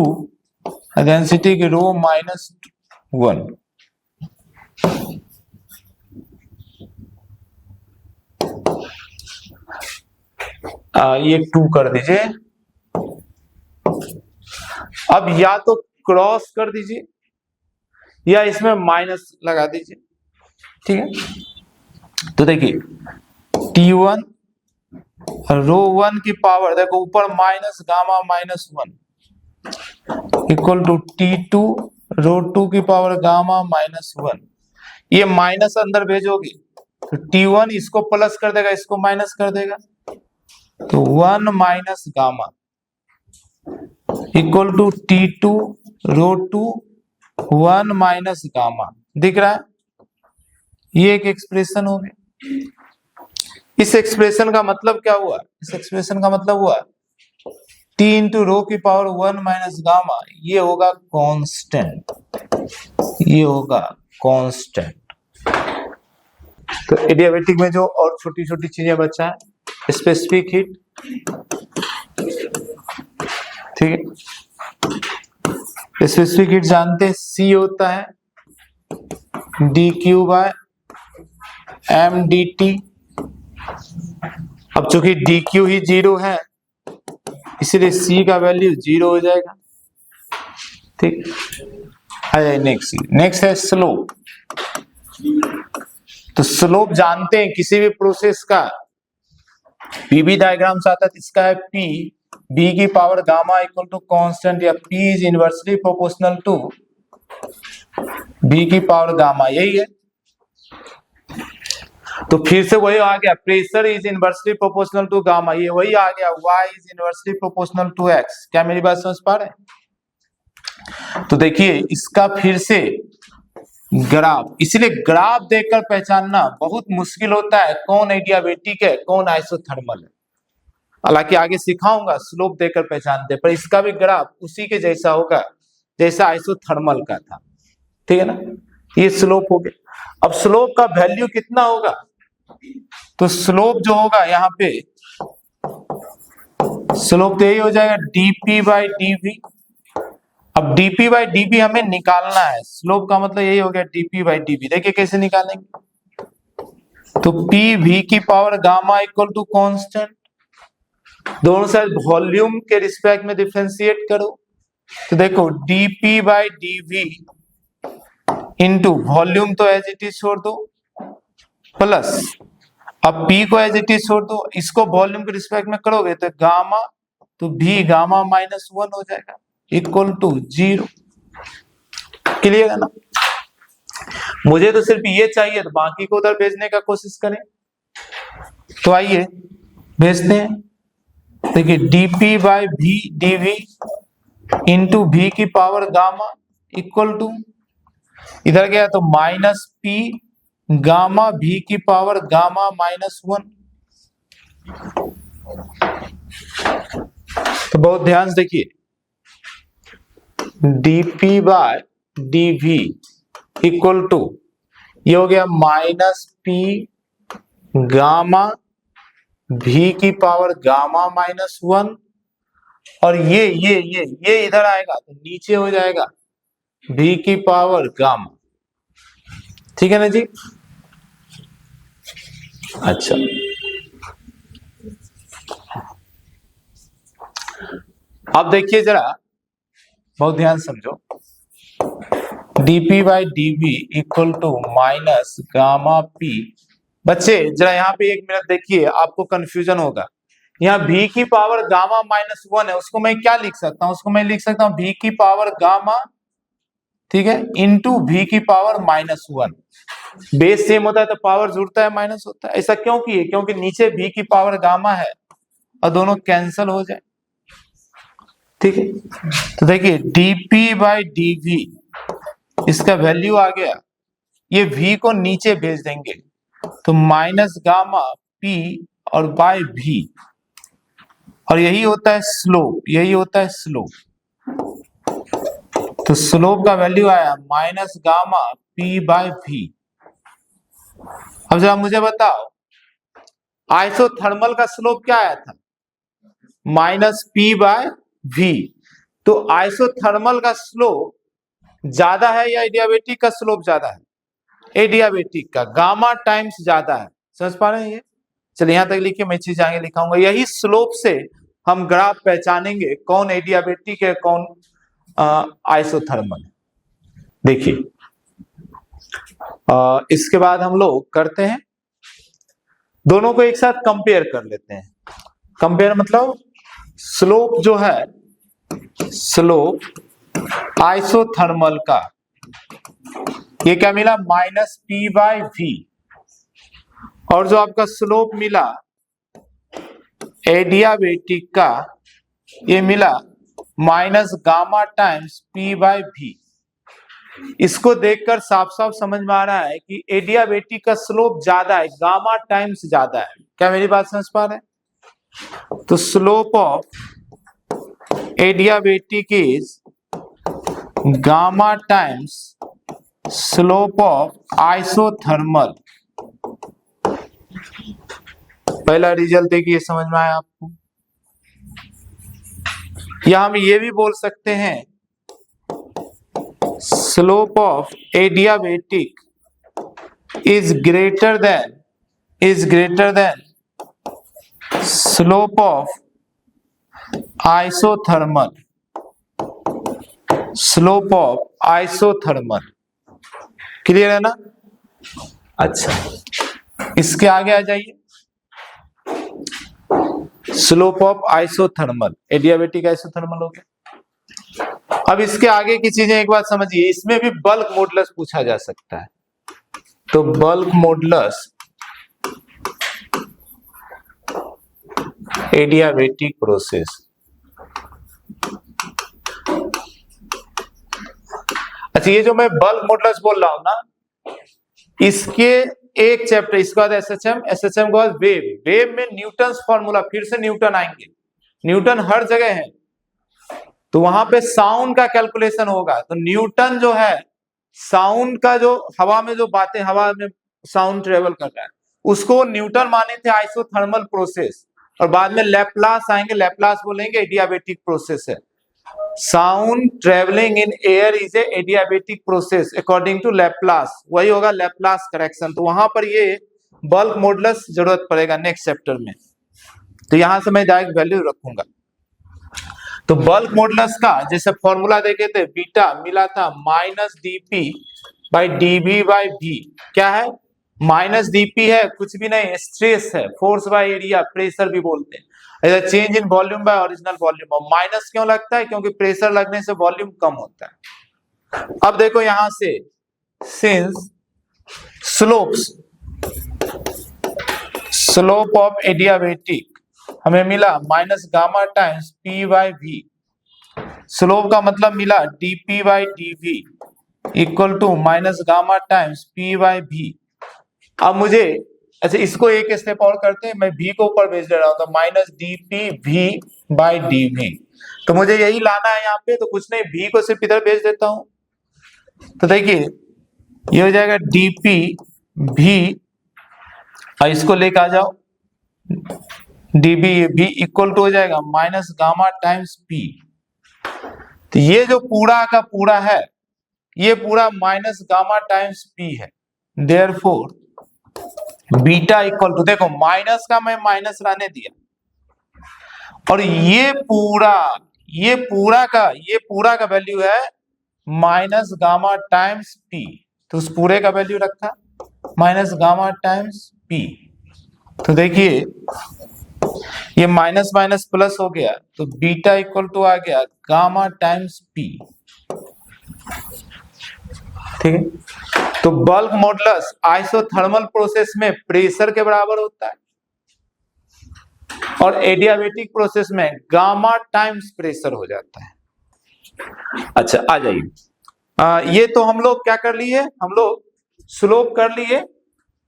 Speaker 1: density की रो माइनस 1। ये 2 कर दीजिए। अब या तो क्रॉस कर दीजिए या इसमें माइनस लगा दीजिए, ठीक है। तो देखिए T1 रो 1 की पावर, देखो ऊपर minus gamma minus 1 equal to T2 rho 2 की पावर गामा माइनस 1। ये माइनस अंदर भेजोगे तो T1 इसको प्लस कर देगा, इसको माइनस कर देगा, तो 1 minus gamma equal to T2 rho 2 1 minus gamma. दिख रहा है? ये एक एक्सप्रेशन हो गया। इस एक्सप्रेशन का मतलब क्या हुआ? इस एक्सप्रेशन का मतलब हुआ T इंटू रो की पावर 1 माइनस गामा, ये होगा कांस्टेंट, ये होगा कांस्टेंट। तो एडियाबेटिक में जो और छोटी छोटी चीजें बचा है, स्पेसिफिक हीट, ठीक है। स्पेसिफिक हीट जानते हैं C होता है dQ बाय mdt। अब चूंकि dQ ही 0 है इसलिए C का वैल्यू 0 हो जाएगा, ठीक। नेक्स्ट है स्लोप। तो स्लोप जानते हैं किसी भी प्रोसेस का पीवी डायग्राम से आता है, इसका है P B की power gamma equal to constant, या P is inversely proportional to B की पावर गामा, यही है। तो फिर से वही आ गया, pressure is inversely proportional to gamma, ये वही आ गया, Y is inversely proportional to X। क्या मेरी बात समझ पा रहे हैं? तो देखिए इसका फिर से ग्राफ, इसलिए ग्राफ देखकर पहचानना बहुत मुश्किल होता है कौन एडियाबेटिक है कौन आइसोथर्मल है। हालांकि आगे सिखाऊंगा स्लोप देखकर पहचानते, पर इसका भी ग्राफ उसी के जैसा होगा जैसा आइसोथर्मल का था, ठीक है ना। ये स्लोप हो गया। अब स्लोप का वैल्यू कितना होगा? तो स्लोप जो होगा यहाँ पे, स्लोप तो यही हो जाएगा dP बाई dV। अब dP बाई dV हमें निकालना है, स्लोप का मतलब यही हो गया dP बाई dV। देखिए कैसे निकालेंगे, तो P V की power gamma equal to constant, दोनों साइड वॉल्यूम के रिस्पेक्ट में डिफरेंशिएट करो, तो देखो dP by dV into volume तो एज इट इज छोड़ दो, प्लस अब P को एज इट इज छोड़ दो, इसको वॉल्यूम के रिस्पेक्ट में करोगे तो गामा, तो V गामा माइनस 1 हो जाएगा इक्वल टू 0। क्लियर है ना? मुझे तो सिर्फ ये चाहिए, तो बाकी को उधर भेजने का कोशिश करें। तो आइए भेजते हैं। देखिए dP by V dV into V की पावर गामा इक्वल टू, इधर गया तो माइनस P गामा V की पावर गामा माइनस 1। तो बहुत ध्यान से देखिए, dP by dV equal to, ये हो गया माइनस P गामा V की पावर गामा माइनस 1, और ये इधर आएगा तो नीचे हो जाएगा V की पावर गामा, ठीक है ना जी। अच्छा, अब देखिए जरा बहुत ध्यान समझो, dP by dV equal to minus gamma P। बच्चे जरा यहाँ पे एक मिनट देखिए, आपको कंफ्यूजन होगा। यहाँ V की पावर गामा माइनस 1 है, उसको मैं क्या लिख सकता हूँ? उसको मैं लिख सकता हूँ V की पावर गामा, ठीक है, इंटू V की पावर माइनस 1। बेस सेम होता है तो पावर जुड़ता है, माइनस होता है। ऐसा क्यों किए? क्योंकि नीचे V की पावर गामा है और दोनों कैंसल हो जाए, ठीक है। तो देखिए dP बाई dV, इसका वैल्यू आ गया, ये V को नीचे भेज देंगे तो माइनस गामा P और बाय V, और यही होता है स्लोप, यही होता है स्लोप। तो स्लोप का वैल्यू आया minus gamma P by V। अब जरा मुझे बताओ आइसोथर्मल का स्लोप क्या आया था, -P/V। तो आइसोथर्मल का स्लोप ज्यादा है या एडियाबेटिक का स्लोप ज्यादा है, एडियाबेटिक का गामा टाइम्स ज्यादा है। समझ पा रहे हैं ये? चलिए यहां तक लिखिए, मैं चीज आगे लिखाऊंगा। यही स्लोप से हम ग्राफ पहचानेंगे कौन एडियाबेटिक है कौन आइसोथर्मल। देखिए इसके बाद हम लोग करते हैं, दोनों को एक साथ कंपेयर कर लेते हैं। कंपेयर मतलब स्लोप जो है, स्लोप आइसोथर्मल का ये क्या मिला, -P/V। और जो आपका स्लोप मिला एडियाबेटिक का, ये मिला -गामा टाइम्स P/V। इसको देखकर साफ साफ समझ में आ रहा है कि एडियाबेटिक का स्लोप ज्यादा है, गामा टाइम्स ज्यादा है। क्या मेरी बात समझ पा रहे हैं? तो slope of adiabatic is gamma times slope of isothermal. पहला रिजल्ट देखिए, समझ में आया आपको? या हम ये भी बोल सकते हैं slope of adiabatic is greater than slope of isothermal, slope of isothermal। Clear है ना? अच्छा, इसके आगे आ जाइए, slope of isothermal, adiabatic isothermal हो गया। अब इसके आगे की चीजें एक बात समझिए, इसमें भी बल्क मॉडुलस पूछा जा सकता है। तो बल्क मॉडुलस एडियाबेटिक प्रोसेस, अच्छा ये जो मैं बल्क मॉडुलस बोल रहा हूं ना, इसके एक चैप्टर, इसके बाद एसएचएम के बाद वेव में न्यूटन्स फॉर्मूला, फिर से न्यूटन आएंगे, न्यूटन हर जगह है। तो वहां पे साउंड का कैलकुलेशन होगा। तो न्यूटन जो है, साउंड का जो हवा में जो बातें, हवा में साउंड ट्रेवल कर रहा है, उसको न्यूटन माने थे आइसोथर्मल प्रोसेस। और बाद में लैप्लास आएंगे, लैप्लास बोलेंगे एडियाबेटिक प्रोसेस है। Sound travelling in air is a adiabatic process according to Laplace, वही होगा लैप्लास करेक्शन। तो वहां पर ये बल्क मॉडुलस जरूरत पड़ेगा नेक्स्ट चैप्टर में। तो यहां से मैं डायरेक्ट वैल्यू रखूंगा। तो बल्क मॉडुलस का जैसे फॉर्मूला देखे थे, बीटा मिला था -dP/dV/V। क्या है? -dP है, कुछ भी नहीं, स्ट्रेस है, फोर्स बाय एरिया, प्रेशर भी बोलते हैं, change in volume by original volume. और माइनस क्यों लगता है? क्योंकि प्रेशर लगने से वॉल्यूम कम होता है। अब देखो यहां से, सिंस स्लोप ऑफ एडियाबेटिक हमें मिला -गामा टाइम्स P/V। स्लोप का मतलब मिला dP/dV equal to -gamma times P/V। अब मुझे, अच्छा इसको एक स्टेप और करते हैं, मैं V को ऊपर भेज दे रहा हूं, तो -dPV/dV। तो मुझे यही लाना है यहाँ पे, तो कुछ नहीं, V को सिर्फ इधर भेज देता हूं। तो देखिए ये हो जाएगा dPV, और इसको लेके आ जाओ, dBV इक्वल टू हो जाएगा -गामा टाइम्स P। तो ये जो पूरा का पूरा है, ये पूरा -गामा टाइम्स P है। देयरफॉर बीटा इक्वल टू, देखो माइनस का मैं माइनस रहने दिया, और ये पूरा का वैल्यू है -गामा टाइम्स P। तो उस पूरे का वैल्यू रखा -गामा टाइम्स P। तो देखिए ये माइनस माइनस प्लस हो गया, तो बीटा इक्वल टू आ गया गामा टाइम्स P। ठीक है? तो बल्क मॉडुलस आइसोथर्मल प्रोसेस में प्रेशर के बराबर होता है, और एडियाबेटिक प्रोसेस में गामा टाइम्स प्रेशर हो जाता है। अच्छा आ जाइए, ये तो हम लोग क्या कर लिए, हम लोग स्लोप कर लिए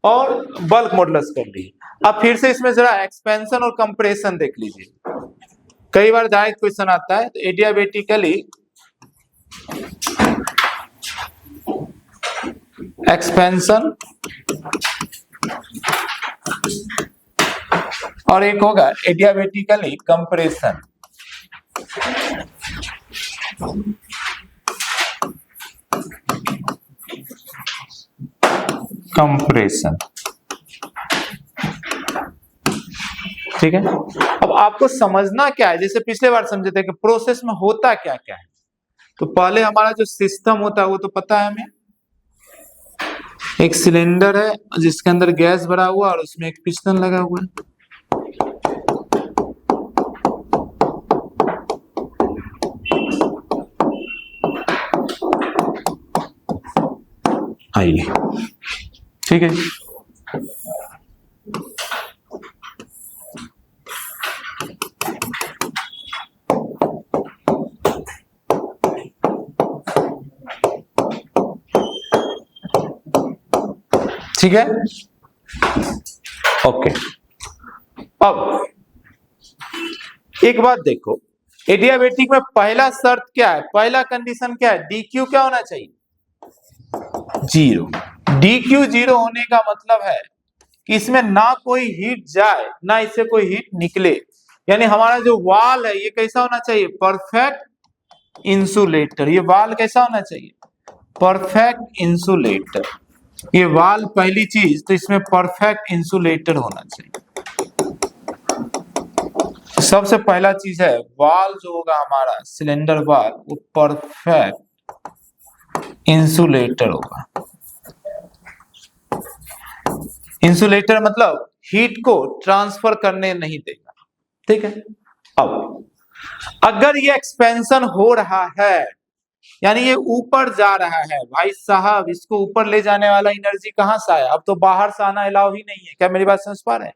Speaker 1: और बल्क मॉडुलस कर लिए। अब फिर से इसमें जरा एक्सपेंशन और कंप्रेशन देख लीजिए। कई बार डायरेक्ट क्वेश्चन आता है। तो एडियाबेटिकली एक्सपेंशन और एक होगा एडियाबेटिकली कंप्रेशन। कंप्रेशन, ठीक है। अब आपको समझना क्या है, जैसे पिछले बार समझे थे कि प्रोसेस में होता क्या क्या है। तो पहले हमारा जो सिस्टम होता है वो तो पता है हमें, एक सिलेंडर है जिसके अंदर गैस भरा हुआ और उसमें एक पिस्टन लगा हुआ है। आइए, ठीक है। ठीक है, ओके। अब एक बात देखो, एडियाबेटिक में पहला शर्त क्या है, पहला कंडीशन क्या है, DQ क्या होना चाहिए, 0। DQ 0 होने का मतलब है कि इसमें ना कोई हीट जाए ना इससे कोई हीट निकले, यानी हमारा जो वाल है ये कैसा होना चाहिए, परफेक्ट इंसुलेटर। ये वाल कैसा होना चाहिए, परफेक्ट इंसुलेटर। ये वाल पहली चीज, तो इसमें परफेक्ट इंसुलेटर होना चाहिए। सबसे पहला चीज है वाल जो होगा हमारा सिलेंडर वाल, वो परफेक्ट इंसुलेटर होगा। इंसुलेटर मतलब हीट को ट्रांसफर करने नहीं देगा, ठीक है। अब अगर ये एक्सपेंशन हो रहा है, यानी ये ऊपर जा रहा है, भाई साहब इसको ऊपर ले जाने वाला एनर्जी कहां से आया, अब तो बाहर से आना अलाउ ही नहीं है। क्या मेरी बात समझ पा रहे हैं,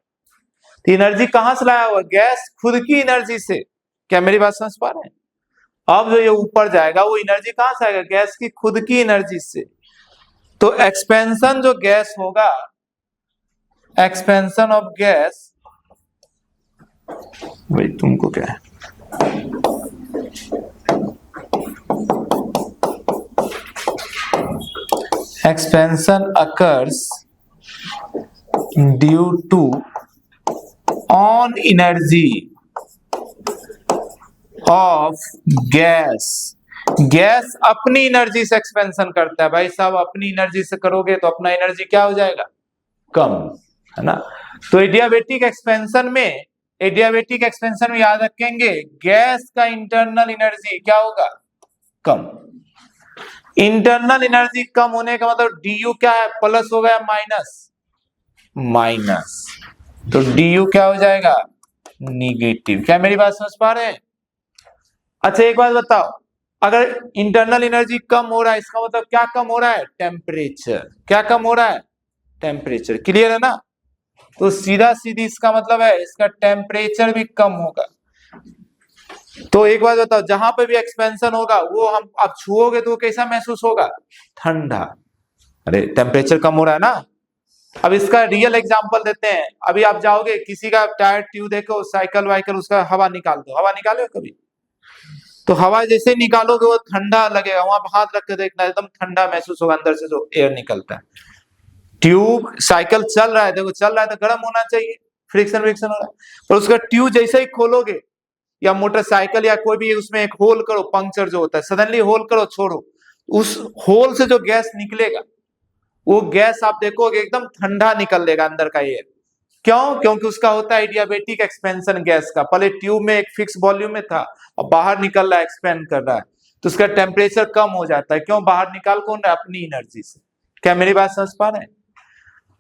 Speaker 1: तो एनर्जी कहां से लाया हुआ, गैस खुद की एनर्जी से। क्या मेरी बात समझ पा रहे हैं, अब जो ये ऊपर जाएगा वो एनर्जी कहां से आएगा, गैस की खुद की एनर्जी से। तो एक्सपेंशन जो गैस होगा, एक्सपेंशन ऑफ गैस, भाई तुमको क्या है, expansion occurs due to on energy of gas। Gas अपनी एनर्जी से एक्सपेंशन करता है, भाई साहब अपनी एनर्जी से करोगे तो अपना एनर्जी क्या हो जाएगा, कम, है ना। तो एडियाबेटिक एक्सपेंशन में याद रखेंगे गैस का इंटरनल एनर्जी क्या होगा, कम। इंटरनल एनर्जी कम होने का मतलब DU क्या है, प्लस हो गया माइनस, तो DU क्या हो जाएगा, निगेटिव। क्या मेरी बात समझ पा रहे हैं। अच्छा एक बात बताओ, अगर इंटरनल एनर्जी कम हो रहा है इसका मतलब क्या कम हो रहा है, टेम्परेचर। क्या कम हो रहा है, टेम्परेचर। क्लियर है ना, तो सीधा सीधी इसका मतलब है इसका टेम्परेचर भी कम होगा। तो एक बात बताओ, जहां पे भी एक्सपेंशन होगा वो हम अब छुओगे तो कैसा महसूस होगा, ठंडा। अरे टेम्परेचर कम हो रहा है ना। अब इसका रियल एग्जांपल देते हैं, अभी आप जाओगे किसी का टायर ट्यूब देखो, साइकिल वाइकल, उसका हवा निकाल दो, हवा निकालो कभी, तो हवा जैसे निकालोगे वो ठंडा लगेगा, वहां पर हाथ रख के देखना एकदम ठंडा महसूस होगा अंदर से जो एयर निकलता है। ट्यूब साइकिल चल रहा है, देखो चल रहा है तो गर्म होना चाहिए, फ्रिक्शन विक्शन हो रहा है, पर उसका ट्यूब जैसे ही खोलोगे या मोटरसाइकिल या कोई भी उसमें एक होल करो, पंक्चर जो होता है सडनली होल करो, छोड़ो, उस होल से जो गैस निकलेगा वो गैस आप देखोगे एकदम ठंडा निकल लेगा अंदर का एयर। क्यों, क्योंकि उसका होता है एडियाबेटिक एक्सपेंशन गैस का, पहले ट्यूब में एक फिक्स वॉल्यूम में था, अब बाहर निकल रहा है, एक्सपेंड कर रहा है, तो उसका टेम्परेचर कम हो जाता है। क्यों, बाहर निकाल कौन रहा है, अपनी एनर्जी से। क्या मेरी बात समझ पा रहे हैं।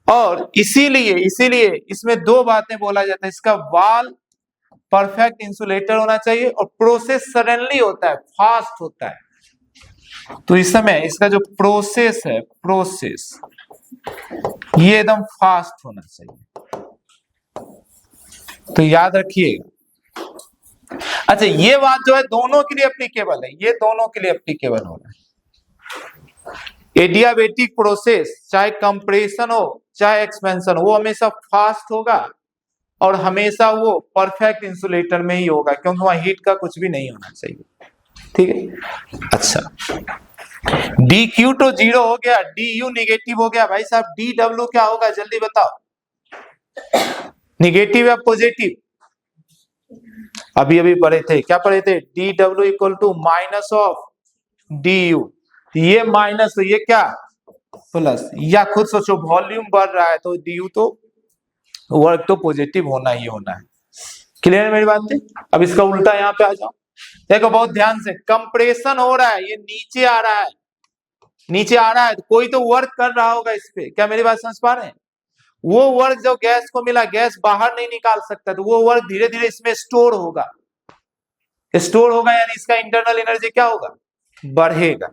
Speaker 1: और इसीलिए इसमें दो बातें बोला जाता है, इसका वाल परफेक्ट इंसुलेटर होना चाहिए और प्रोसेस सडनली होता है, फास्ट होता है। तो इस समय इसका जो प्रोसेस है, प्रोसेस ये एकदम फास्ट होना चाहिए, तो याद रखिएगा। अच्छा ये बात जो है दोनों के लिए एप्लीकेबल है, ये दोनों के लिए एप्लीकेबल हो रहा है। एडियाबेटिक प्रोसेस चाहे कंप्रेशन हो चाहे एक्सपेंशन हो, वो हमेशा फास्ट होगा और हमेशा वो परफेक्ट इंसुलेटर में ही होगा, क्योंकि वहां हीट का कुछ भी नहीं होना चाहिए, ठीक है। अच्छा DQ तो 0 हो गया, DU नेगेटिव हो गया, भाई साहब DW क्या होगा जल्दी बताओ, निगेटिव या पॉजिटिव? अभी अभी पढ़े थे, क्या पढ़े थे? D W equal to minus of D U, ये माइनस, तो ये क्या प्लस। या खुद सोचो, वॉल्यूम बढ़ रहा है तो डी यू तो वर्क तो पॉजिटिव होना ही होना है। क्लियर है मेरी बात है? अब इसका उल्टा यहाँ पे आ जाओ, देखो बहुत ध्यान से, कंप्रेशन हो रहा है, ये नीचे आ रहा है, नीचे आ रहा है, तो कोई तो वर्क कर रहा होगा इस पे। क्या मेरी बात समझ पा रहे हैं? वो वर्क जो गैस को मिला, गैस बाहर नहीं निकाल सकता, तो वो वर्क धीरे धीरे इसमें स्टोर होगा, स्टोर होगा, यानी इसका इंटरनल एनर्जी क्या होगा? बढ़ेगा।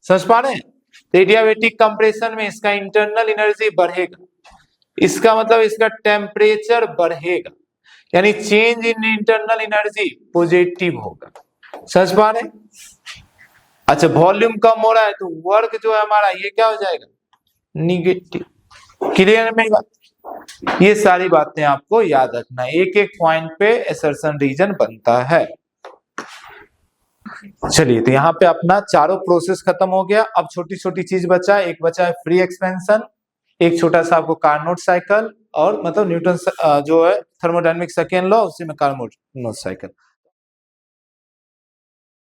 Speaker 1: समझ पा रहे हैं? तो एडियाबेटिक कंप्रेशन में इसका इंटरनल एनर्जी बढ़ेगा, इसका मतलब इसका टेम्परेचर बढ़ेगा, यानी change in internal energy positive होगा। समझ पा रहे हैं? अच्छा, वॉल्यूम कम हो रहा है तो वर्क जो है हमारा ये क्या हो जाएगा? निगेटिव। क्लियर है मेरी बात? ये सारी बातें आपको याद रखना, एक एक पॉइंट पे असर्शन रीजन बनता है। चलिए, तो यहाँ पे अपना चारों प्रोसेस खत्म हो गया। अब छोटी छोटी चीज बचा, एक बचा है फ्री एक्सपेंशन, एक छोटा सा आपको कार्नोट साइकिल, और मतलब न्यूटन जो है थर्मोडायनेमिक सेकेंड लॉ, उसी में कार्नोट साइकिल।